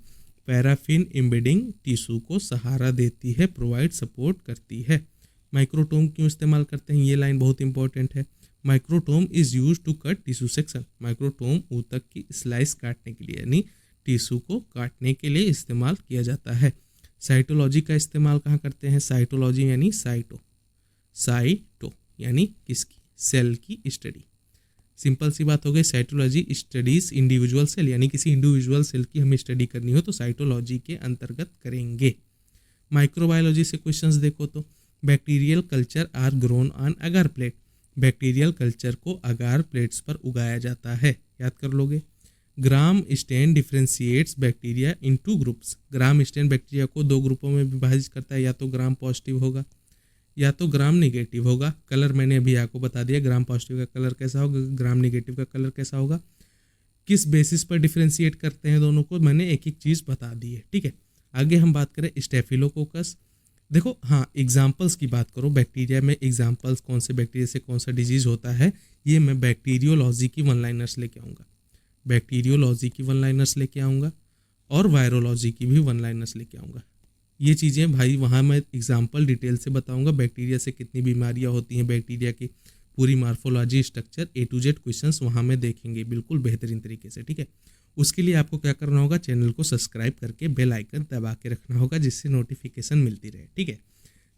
paraffin embedding tissue को सहारा देती है, प्रोवाइड सपोर्ट करती है। माइक्रोटोम क्यों इस्तेमाल करते हैं, ये लाइन बहुत इंपॉर्टेंट है। Microtome is use to cut tissue section, microtome ऊतक की स्लाइस काटने के लिए, यानी टिश्यू को काटने के लिए इस्तेमाल किया जाता है। साइटोलॉजी का इस्तेमाल कहाँ करते हैं? साइटोलॉजी यानी साइटो यानी किसकी? सेल की स्टडी। सिंपल सी बात हो गई। साइटोलॉजी स्टडीज इंडिविजुअल सेल, यानी किसी इंडिविजुअल सेल की हमें स्टडी करनी हो तो साइटोलॉजी के अंतर्गत करेंगे। माइक्रोबायोलॉजी से क्वेश्चंस देखो तो bacterial culture are grown on agar plate. Bacterial culture को अगार प्लेट्स पर उगाया जाता है, याद कर लोगे। Gram stain differentiates bacteria in 2 groups. Gram stain bacteria को 2 ग्रुपों में विभाजित करता है, या तो ग्राम पॉजिटिव होगा या तो ग्राम नेगेटिव होगा। कलर मैंने अभी आपको बता दिया, ग्राम पॉजिटिव का कलर कैसा होगा, ग्राम नेगेटिव का कलर कैसा होगा। किस बेसिस पर डिफ्रेंशिएट करते हैं दोनों को, मैंने एक एक चीज़ बता दी है, ठीक है। आगे हम बात करें स्टेफिलोकोकस। देखो हाँ, एग्जाम्पल्स की बात करो बैक्टीरिया में, एग्जाम्पल्स कौन से बैक्टीरिया से कौन सा डिजीज होता है, ये मैं बैक्टीरियोलॉजी की 1 लाइनर्स लेके आऊँगा। बैक्टीरियोलॉजी की 1 लाइनर्स लेके आऊँगा और वायरोलॉजी की भी 1 लाइनर्स लेके आऊँगा। ये चीज़ें भाई वहाँ मैं एग्जाम्पल डिटेल से बताऊँगा। बैक्टीरिया से कितनी बीमारियाँ होती हैं, बैक्टीरिया की पूरी morphology, structure, A to Z questions वहाँ में देखेंगे बिल्कुल बेहतरीन तरीके से, ठीक है। उसके लिए आपको क्या करना होगा, चैनल को सब्सक्राइब करके बेल आइकन दबा के रखना होगा, जिससे नोटिफिकेशन मिलती रहे, ठीक है।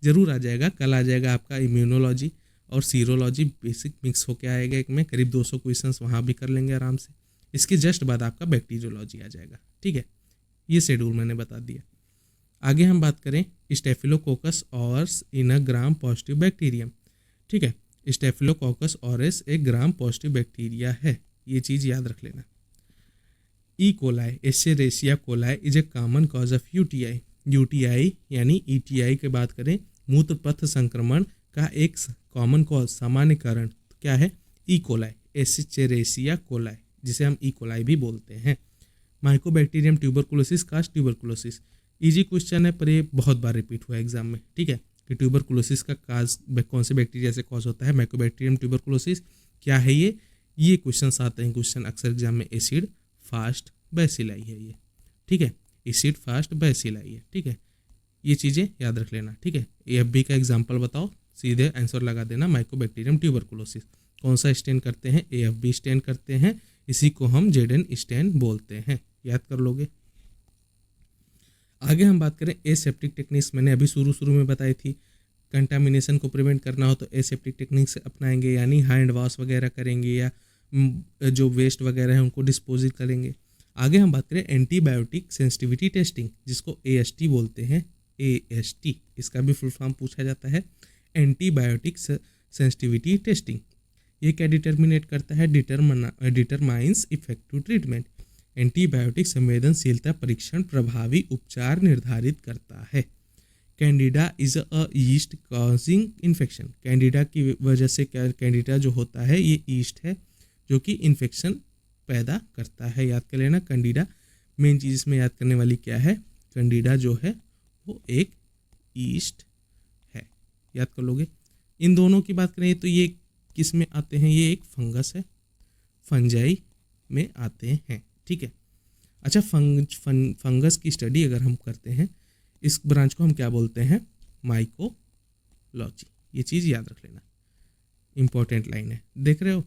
जरूर आ जाएगा, कल आ जाएगा आपका इम्यूनोलॉजी और सीरोलॉजी बेसिक मिक्स होके आएगा एक में, करीब 200 क्वेश्चंस वहाँ भी कर लेंगे आराम से। इसके जस्ट बाद आपका बैक्टीरियोलॉजी आ जाएगा, ठीक है। ये शेड्यूल मैंने बता दिया। आगे हम बात करें स्टेफिलोकोकस ऑरस इन अ ग्राम पॉजिटिव बैक्टीरियम, ठीक है। स्टेफिलोकोकस ऑरस एक ग्राम पॉजिटिव बैक्टीरिया है, ये चीज़ याद रख लेना। E coli Escherichia coli is a common cause of UTI. UTI यानी ईटीआई की बात करें, मूत्र पथ संक्रमण का एक कॉमन कॉज, सामान्य कारण क्या है? ई कोलाई एस्चेरेशिया कोलाई, जिसे हम ई कोलाई भी बोलते हैं। माइकोबैक्टीरियम ट्यूबरकुलोसिस काज ट्यूबरकुलोसिस, इजी क्वेश्चन है पर ये बहुत बार रिपीट हुआ है एग्जाम में, ठीक है, कि ट्यूबरकुलोसिस का काज कौन से बैक्टीरिया से कॉज होता है? Mycobacterium tuberculosis. क्या है ये क्वेश्चंस आते हैं क्वेश्चन अक्सर एग्जाम में। एसिड फास्ट बैसिलाई है ये, ठीक है, एसिड फास्ट बैसिलाई है, ठीक है। ये चीज़ें याद रख लेना, ठीक है। AFB का एग्जाम्पल बताओ, सीधे आंसर लगा देना। माइकोबैक्टीरियम ट्यूबरकुलोसिस कौन सा स्टेन करते हैं? AFB स्टेन करते हैं, इसी को हम जेडन स्टेन बोलते हैं, याद कर लोगे। आगे हम बात करें एसेप्टिक टेक्निक्स, मैंने अभी शुरू में बताई थी। कंटामिनेशन को प्रिवेंट करना हो तो एसेप्टिक टेक्निक्स अपनाएंगे, यानी हैंड वॉश वगैरह करेंगे या जो वेस्ट वगैरह है उनको डिस्पोजिट करेंगे। आगे हम बात करें एंटीबायोटिक सेंसिटिविटी टेस्टिंग, जिसको AST बोलते हैं। AST इसका भी फुल फॉर्म पूछा जाता है, एंटीबायोटिक सेंसिटिविटी टेस्टिंग। ये क्या डिटर्मिनेट करता है? Determines effective treatment. एंटीबायोटिक संवेदनशीलता परीक्षण प्रभावी उपचार निर्धारित करता है। Candida is a east causing infection. Candida की वजह से क्या, कैंडिडा जो होता है ये ईस्ट है जो कि इन्फेक्शन पैदा करता है, याद कर लेना। कैंडिडा मेन चीज़ इसमें याद करने वाली क्या है? कैंडिडा जो है वो एक ईस्ट है, याद कर लोगे। इन दोनों की बात करें तो ये किस में आते हैं? ये एक फंगस है, फंजाई में आते हैं, ठीक है। अच्छा, फंगस की स्टडी अगर हम करते हैं, इस ब्रांच को हम क्या बोलते हैं? माइकोलॉजी। ये चीज़ याद रख लेना, इंपॉर्टेंट लाइन है, देख रहे हो।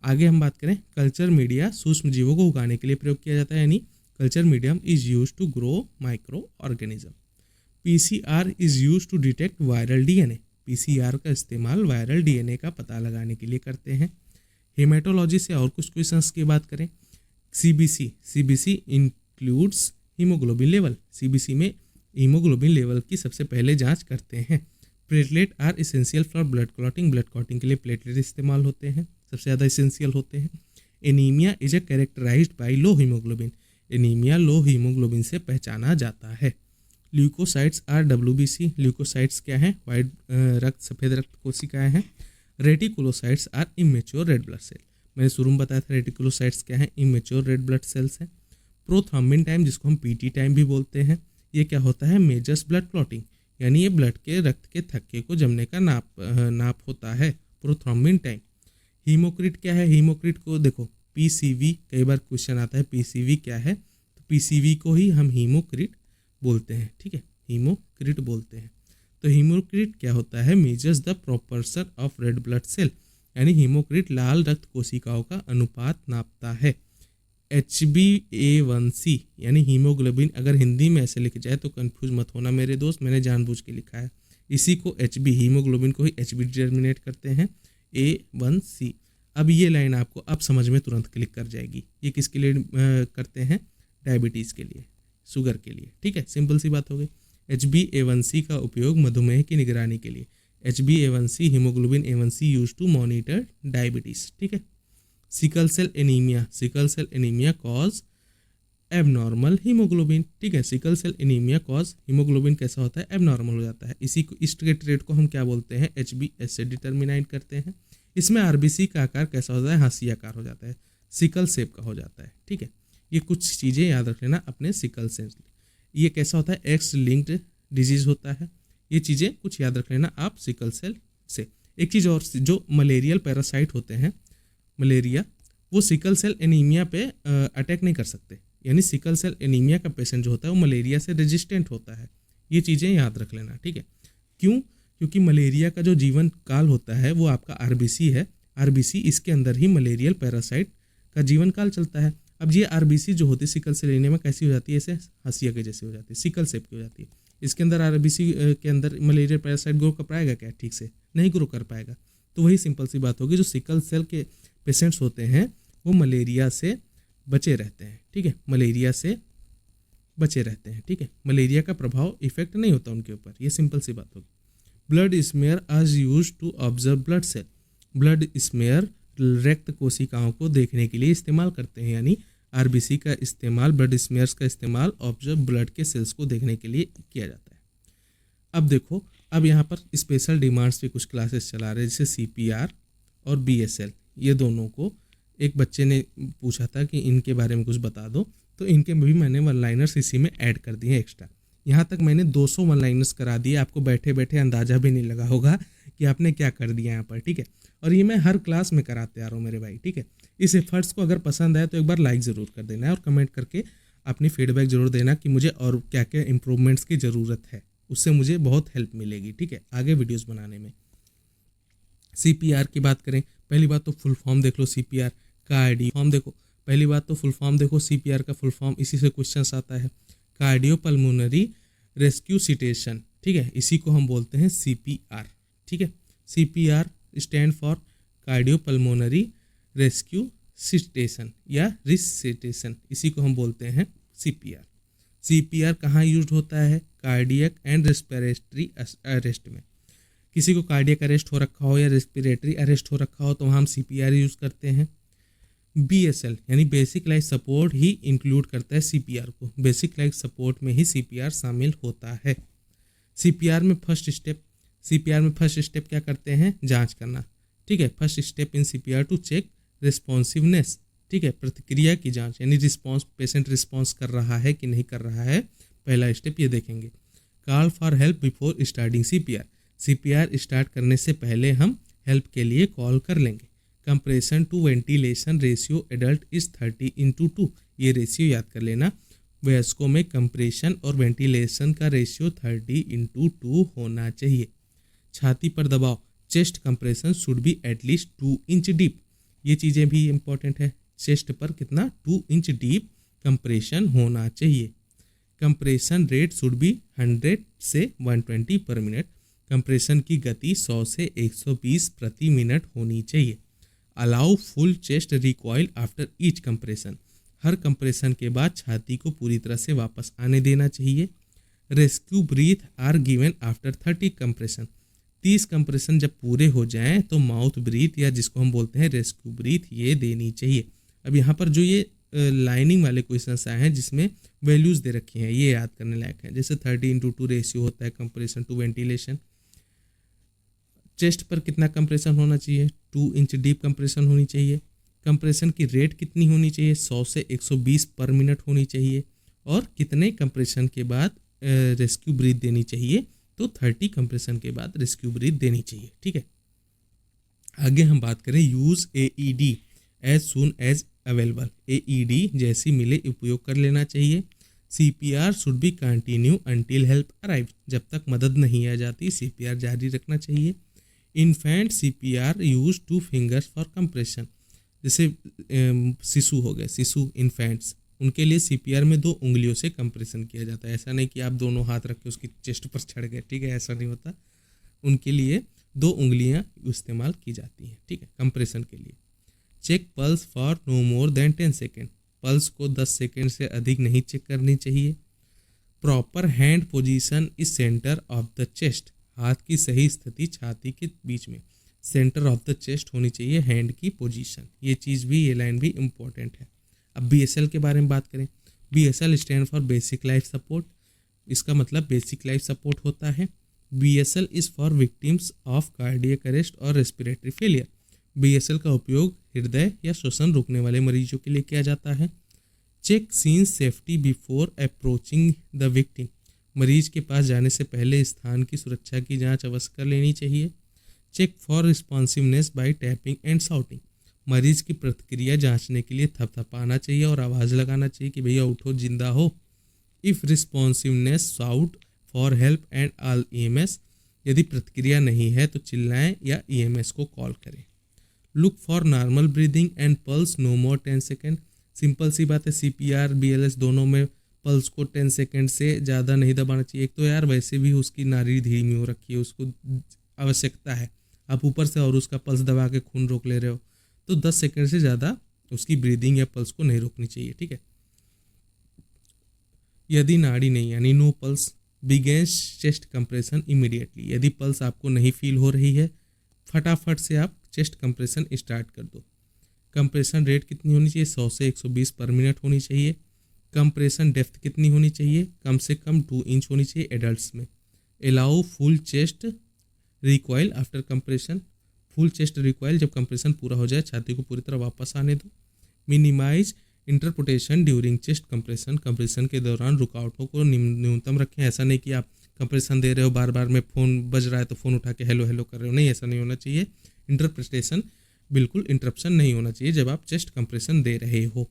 आगे हम बात करें कल्चर मीडिया सूक्ष्म जीवों को उगाने के लिए प्रयोग किया जाता है, यानी culture medium is use to grow micro organism. PCR is use to detect viral DNA। PCR का इस्तेमाल वायरल DNA का पता लगाने के लिए करते हैं। हेमेटोलॉजी से और कुछ क्वेश्चंस की बात करें, CBC includes haemoglobin level. CBC में हीमोग्लोबिन लेवल की सबसे पहले जांच करते हैं। Platelet are essential for blood clotting. Blood clotting के लिए प्लेटलेट इस्तेमाल होते हैं, सबसे ज़्यादा इसेंशियल होते हैं। Anaemia is a characterised by low haemoglobin. Anaemia low haemoglobin से पहचाना जाता है। Leukocytes are WBC। ल्यूकोसाइट्स क्या हैं? वाइट रक्त, सफ़ेद रक्त कोशिकाएं हैं। Reticulocytes are immature red blood cell. मैंने शुरू में बताया था रेटिकुलोसाइट्स क्या है? इमेच्योर रेड ब्लड सेल्स हैं। प्रोथ्रोम्बिन टाइम, जिसको हम PT टाइम भी बोलते हैं, ये क्या होता है? मेजर्स ब्लड क्लॉटिंग, यानी ये ब्लड के रक्त के थक्के को जमने का नाप होता है, प्रोथ्रोम्बिन टाइम। हीमोक्रिट क्या है? हीमोक्रिट को देखो PCV, कई बार क्वेश्चन आता है PCV क्या है, तो PCV को ही हम हीमोक्रिट बोलते हैं, ठीक है, हीमोक्रिट बोलते हैं। तो हीमोक्रिट क्या होता है? Measures the proportion of red blood cell, यानी हीमोक्रिट लाल रक्त कोशिकाओं का अनुपात नापता है। HbA1c यानी हीमोग्लोबिन, अगर हिंदी में ऐसे लिखा जाए तो कंफ्यूज मत होना मेरे दोस्त, मैंने जानबूझ के लिखा है। इसी को HB, हीमोग्लोबिन को ही HB डिटर्मिनेट करते हैं, A1C। अब ये लाइन आपको अब समझ में तुरंत क्लिक कर जाएगी। ये किसके लिए करते हैं? डायबिटीज़ के लिए, शुगर के लिए, ठीक है, सिंपल सी बात हो गई। HbA1c का उपयोग मधुमेह की निगरानी के लिए, HbA1c haemoglobin A1c use to monitor diabetes, ठीक है। Sickle cell anaemia, sickle cell anaemia cause abnormal haemoglobin, ठीक है। Sickle cell anaemia cause haemoglobin कैसा होता है? एबनॉर्मल हो जाता है। इसी को इस ट्रेट को हम क्या बोलते हैं? HbS से डिटरमिनाइट करते हैं। इसमें RBC का आकार कैसा होता है? हांसी आकार हो जाता है, सिकल सेप का हो जाता है, ठीक है। ये कुछ चीज़ें याद रख लेना अपने सिकल सेल। ये कैसा होता है? एक्स लिंक्ड डिजीज होता है। ये चीज़ें कुछ याद रख लेना आप सिकल सेल से। एक चीज़ और, जो मलेरियल पैरासाइट होते हैं, मलेरिया, वो सिकल सेल एनीमिया पे अटैक नहीं कर सकते, यानी सिकल सेल एनीमिया का पेशेंट जो होता है वो मलेरिया से रेजिस्टेंट होता है। ये चीज़ें याद रख लेना, ठीक है। क्यों? क्योंकि मलेरिया का जो जीवन काल होता है वो आपका RBC है। RBC, इसके अंदर ही मलेरियल पैरासाइट का जीवन काल चलता है। अब ये RBC जो होती है सिकल सेल एनीमिया में कैसी हो जाती है? ऐसे हंसिया के जैसे हो जाती है, सिकल सेप की हो जाती है। इसके अंदर RBC के अंदर मलेरियल पैरासाइट ग्रो कर पाएगा क्या? ठीक से नहीं ग्रो कर पाएगा। तो वही सिंपल सी बात होगी, जो सिकल सेल के पेशेंट्स होते हैं वो मलेरिया से बचे रहते हैं, ठीक है, मलेरिया से बचे रहते हैं, ठीक है। मलेरिया का प्रभाव इफेक्ट नहीं होता उनके ऊपर, ये सिंपल सी बात होगी। Blood smear is use to observe blood cell, blood smear रक्त कोशिकाओं को देखने के लिए इस्तेमाल करते हैं, यानी RBC का इस्तेमाल, ब्लड स्मेयर्स का इस्तेमाल ऑब्जर्व ब्लड के सेल्स को देखने के लिए किया जाता है। अब देखो, अब यहाँ पर स्पेशल डिमांड्स पे कुछ क्लासेस चला रहे हैं, जैसे CPR और BSL। ये दोनों को एक बच्चे ने पूछा था कि इनके बारे में कुछ बता दो, तो इनके भी मैंने वन लाइनर्स इसी में ऐड कर दिए एक्स्ट्रा। यहाँ तक मैंने 200 वन लाइनर्स करा दिए, आपको बैठे बैठे अंदाजा भी नहीं लगा होगा कि आपने क्या कर दिया यहाँ पर, ठीक है। और ये मैं हर क्लास में कराते आ रहा हूँ मेरे भाई, ठीक है। इस एफर्ट्स को अगर पसंद आए तो एक बार लाइक ज़रूर कर देना है और कमेंट करके अपनी फीडबैक ज़रूर देना कि मुझे और क्या क्या इंप्रूवमेंट्स की ज़रूरत है, उससे मुझे बहुत हेल्प मिलेगी, ठीक है, आगे वीडियोज़ बनाने में। CPR की बात करें, पहली बात तो फुल फॉर्म देख लो CPR का, आईडी फॉर्म देखो, पहली बात तो फुल फॉर्म देखो CPR का फुल फॉर्म, इसी से क्वेश्चन आता है, कार्डियोपल्मोनरी रेस्क्यूसिटेशन, ठीक है, इसी को हम बोलते हैं CPR, ठीक है। CPR स्टैंड फॉर कार्डियोपल्मोनरी रेस्क्यूसिटेशन या रिससिटेशन, इसी को हम बोलते हैं CPR। CPR कहाँ यूज होता है? कार्डियक एंड रेस्पिरेटरी अरेस्ट में। किसी को कार्डियक अरेस्ट हो रखा हो या रेस्पिरेटरी अरेस्ट हो रखा हो तो वहाँ हम CPR यूज़ करते हैं। BSL यानी बेसिक लाइफ सपोर्ट ही इंक्लूड करता है CPR को, बेसिक लाइफ सपोर्ट में ही CPR शामिल होता है। CPR में फर्स्ट स्टेप क्या करते हैं? जांच करना, ठीक है। First step in CPR to check responsiveness, ठीक है, प्रतिक्रिया की जांच, यानी रिस्पॉन्स, पेशेंट रिस्पॉन्स कर रहा है कि नहीं कर रहा है, पहला स्टेप ये देखेंगे। Call for help before starting CPR start करने से पहले हम हेल्प के लिए कॉल कर लेंगे। Compression to ventilation ratio adult is 30:2, ये रेशियो याद कर लेना। वयस्कों में कंप्रेशन और वेंटिलेशन का रेशियो 30:2 होना चाहिए। छाती पर दबाव, chest compression should be at least 2 inch deep, ये चीज़ें भी इंपॉर्टेंट है। चेस्ट पर कितना? 2 इंच डीप कंप्रेशन होना चाहिए। कंप्रेशन रेट शुड बी 100 से 120 पर मिनट, कंप्रेशन की गति 100 से 120 प्रति मिनट होनी चाहिए। Allow full chest recoil after each compression, हर कंप्रेशन के बाद छाती को पूरी तरह से वापस आने देना चाहिए। Rescue breath are given after 30 compression, 30 compression जब पूरे हो जाएं तो माउथ ब्रीथ या जिसको हम बोलते हैं रेस्क्यू ब्रीथ ये देनी चाहिए। अब यहाँ पर जो ये लाइनिंग वाले क्वेश्चंस आए हैं जिसमें वैल्यूज़ दे रखी हैं, ये याद करने लायक है। जैसे 30:2 रेशियो होता है कंप्रेशन टू वेंटिलेशन। चेस्ट पर कितना कंप्रेशन होना चाहिए? 2 इंच डीप कंप्रेशन होनी चाहिए। कंप्रेशन की रेट कितनी होनी चाहिए? 100 से 120 पर मिनट होनी चाहिए। और कितने कंप्रेशन के बाद रेस्क्यू ब्रीथ देनी चाहिए? तो 30 कंप्रेशन के बाद रेस्क्यू ब्रीथ देनी चाहिए, ठीक है। आगे हम बात करें use AED as soon as available, AED जैसी मिले उपयोग कर लेना चाहिए। CPR should be continue until help arrive, जब तक मदद नहीं आ जाती CPR जारी रखना चाहिए। Infant CPR use 2 fingers for compression, जैसे शिशु हो गए, शिशु इन्फेंट्स, उनके लिए सीपीआर में 2 उंगलियों से कंप्रेशन किया जाता है। ऐसा नहीं कि आप दोनों हाथ रख के उसकी चेस्ट पर चढ़ गए, ठीक है, ऐसा नहीं होता। उनके लिए 2 उंगलियां इस्तेमाल की जाती हैं, ठीक है, कंप्रेशन के लिए। Check pulse for no more than 10 second, pulse को 10 सेकेंड से अधिक नहीं चेक करनी चाहिए। Proper hand position is centre of the chest, हाथ की सही स्थिति छाती के बीच में, सेंटर ऑफ द चेस्ट होनी चाहिए हैंड की पोजीशन। ये चीज़ भी, ये लाइन भी इम्पॉर्टेंट है। अब बीएसएल के बारे में बात करें, BSL stand for basic life support, इसका मतलब बेसिक लाइफ सपोर्ट होता है। BSL is for victims of cardiac arrest और रेस्पिरेटरी फेलियर, बीएसएल का उपयोग हृदय या श्वसन रोकने वाले मरीजों के लिए किया जाता है। Check scene safety before approaching the victim, मरीज के पास जाने से पहले स्थान की सुरक्षा की जांच अवश्य कर लेनी चाहिए। Check for responsiveness by tapping and shouting, मरीज की प्रतिक्रिया जांचने के लिए थपथपाना चाहिए और आवाज़ लगाना चाहिए कि भैया उठो, जिंदा हो। If responsiveness shout for help and all EMS, यदि प्रतिक्रिया नहीं है तो चिल्लाएं या ईएमएस को कॉल करें। Look for normal breathing and pulse no more 10 second, simple सी बात है, सीपीआर बीएलएस दोनों में पल्स को 10 सेकेंड से ज़्यादा नहीं दबाना चाहिए। एक तो यार वैसे भी उसकी नाड़ी धीमी हो रखी है, उसको आवश्यकता है, आप ऊपर से और उसका पल्स दबा के खून रोक ले रहे हो, तो 10 सेकेंड से ज़्यादा उसकी ब्रीदिंग या पल्स को नहीं रोकनी चाहिए, ठीक है। यदि नाड़ी नहीं यानी no pulse, begins chest compression immediately, यदि पल्स आपको नहीं फील हो रही है फटाफट से आप चेस्ट कंप्रेशन स्टार्ट कर दो। कंप्रेशन रेट कितनी होनी चाहिए, 100 से 120 पर मिनट होनी चाहिए। कंप्रेशन डेप्थ कितनी होनी चाहिए, कम से कम 2 इंच होनी चाहिए एडल्ट्स में। Allow full chest recoil after compression, full chest recoil जब कंप्रेशन पूरा हो जाए छाती को पूरी तरह वापस आने दो। Minimise interruption during chest compression, compression के दौरान रुकावटों को न्यूनतम रखें। ऐसा नहीं कि आप कंप्रेशन दे रहे हो, बार बार में फ़ोन बज रहा है तो फ़ोन उठा के हेलो हेलो कर रहे हो, नहीं, ऐसा नहीं होना चाहिए। इंटरप्रेटेशन बिल्कुल इंटरप्शन नहीं होना चाहिए जब आप चेस्ट कंप्रेशन दे रहे हो।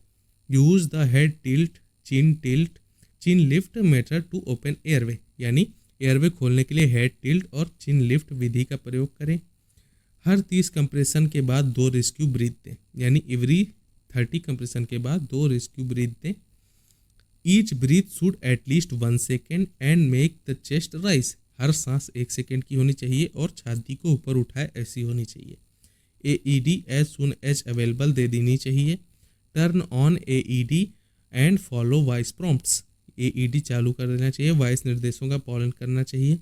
Use the head tilt, chin lift method to open airway, यानी एयरवे खोलने के लिए हेड टिल्ट और चिन लिफ्ट विधि का प्रयोग करें। हर 30 कंप्रेशन के बाद 2 रेस्क्यू ब्रीथ दें, यानी एवरी 30 कंप्रेशन के बाद 2 रेस्क्यू ब्रीथ दें। Each breath should at least 1 second and make the chest rise, हर सांस 1 सेकेंड की होनी चाहिए और छाती को ऊपर उठाए ऐसी होनी चाहिए। AED as soon as available दे देनी चाहिए। Turn on AED and follow voice prompts, AED चालू कर देना चाहिए, वॉइस निर्देशों का पालन करना चाहिए।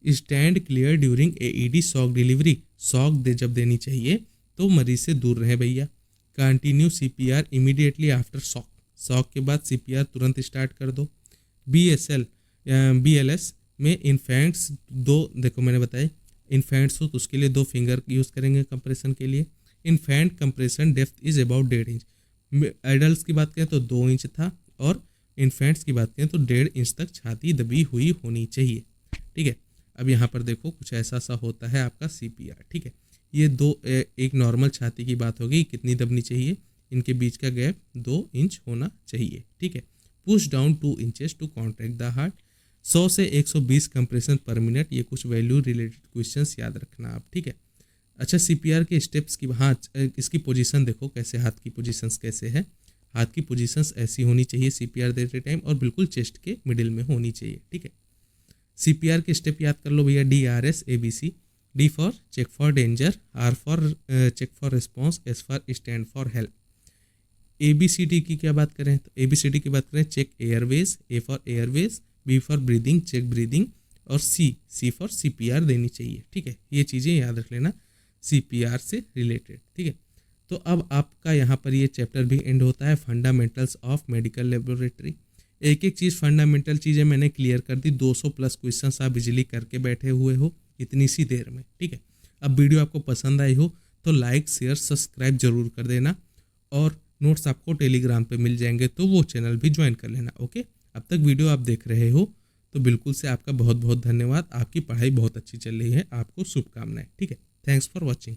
Stand clear during AED shock delivery, shock जब देनी चाहिए तो मरीज से दूर रहें भैया। Continue CPR immediately after shock, shock के बाद सीपीआर तुरंत स्टार्ट कर दो। बीएलएस में इन्फेंट्स 2, देखो मैंने बताया इन्फेंट्स हो तो उसके लिए 2 फिंगर यूज़ करेंगे कंप्रेशन के लिए। Infant compression depth is about 1.5 inch, adult की बात करें तो 2 इंच था और इन्फेंट्स की बात करें तो 1.5 इंच तक छाती दबी हुई होनी चाहिए, ठीक है। अब यहाँ पर देखो कुछ ऐसा सा होता है आपका सीपीआर, ठीक है। ये 2 एक नॉर्मल छाती की बात होगी, कितनी दबनी चाहिए, इनके बीच का गैप 2 इंच होना चाहिए, ठीक है। Push down 2 inches to contract the heart, 100 से 120 कंप्रेशन पर मिनट, ये कुछ वैल्यू रिलेटेड क्वेश्चंस याद रखना आप, ठीक है। अच्छा, सीपीआर के स्टेप्स की, हाँ इसकी पोजीशन देखो कैसे, हाथ की पोजीशंस कैसे है, हाथ की पोजीशंस ऐसी होनी चाहिए सीपीआर देते टाइम और बिल्कुल चेस्ट के मिडिल में होनी चाहिए, ठीक है। सीपीआर के स्टेप याद कर लो भैया, DRS ABC, D for check for danger, R for check for response, S for stand for help. ABCD की क्या बात करें तो ABCD की बात करें, check airways, A for airways, B for breathing, check breathing, और C फॉर सीपीआर देनी चाहिए, ठीक है। ये चीज़ें याद रख लेना सीपीआर से रिलेटेड, ठीक है। तो अब आपका यहाँ पर ये चैप्टर भी एंड होता है, फंडामेंटल्स ऑफ मेडिकल लेबोरेटरी। एक एक चीज़ फंडामेंटल चीज़ें मैंने क्लियर कर दी, 200 प्लस क्वेश्चंस आप इजीली करके बैठे हुए हो इतनी सी देर में, ठीक है। अब वीडियो आपको पसंद आई हो तो लाइक शेयर सब्सक्राइब जरूर कर देना, और नोट्स आपको टेलीग्राम पे मिल जाएंगे तो वो चैनल भी ज्वाइन कर लेना, ओके। अब तक वीडियो आप देख रहे हो तो बिल्कुल से आपका बहुत बहुत धन्यवाद, आपकी पढ़ाई बहुत अच्छी चल रही है, आपको शुभकामनाएं, ठीक है। Thanks for watching.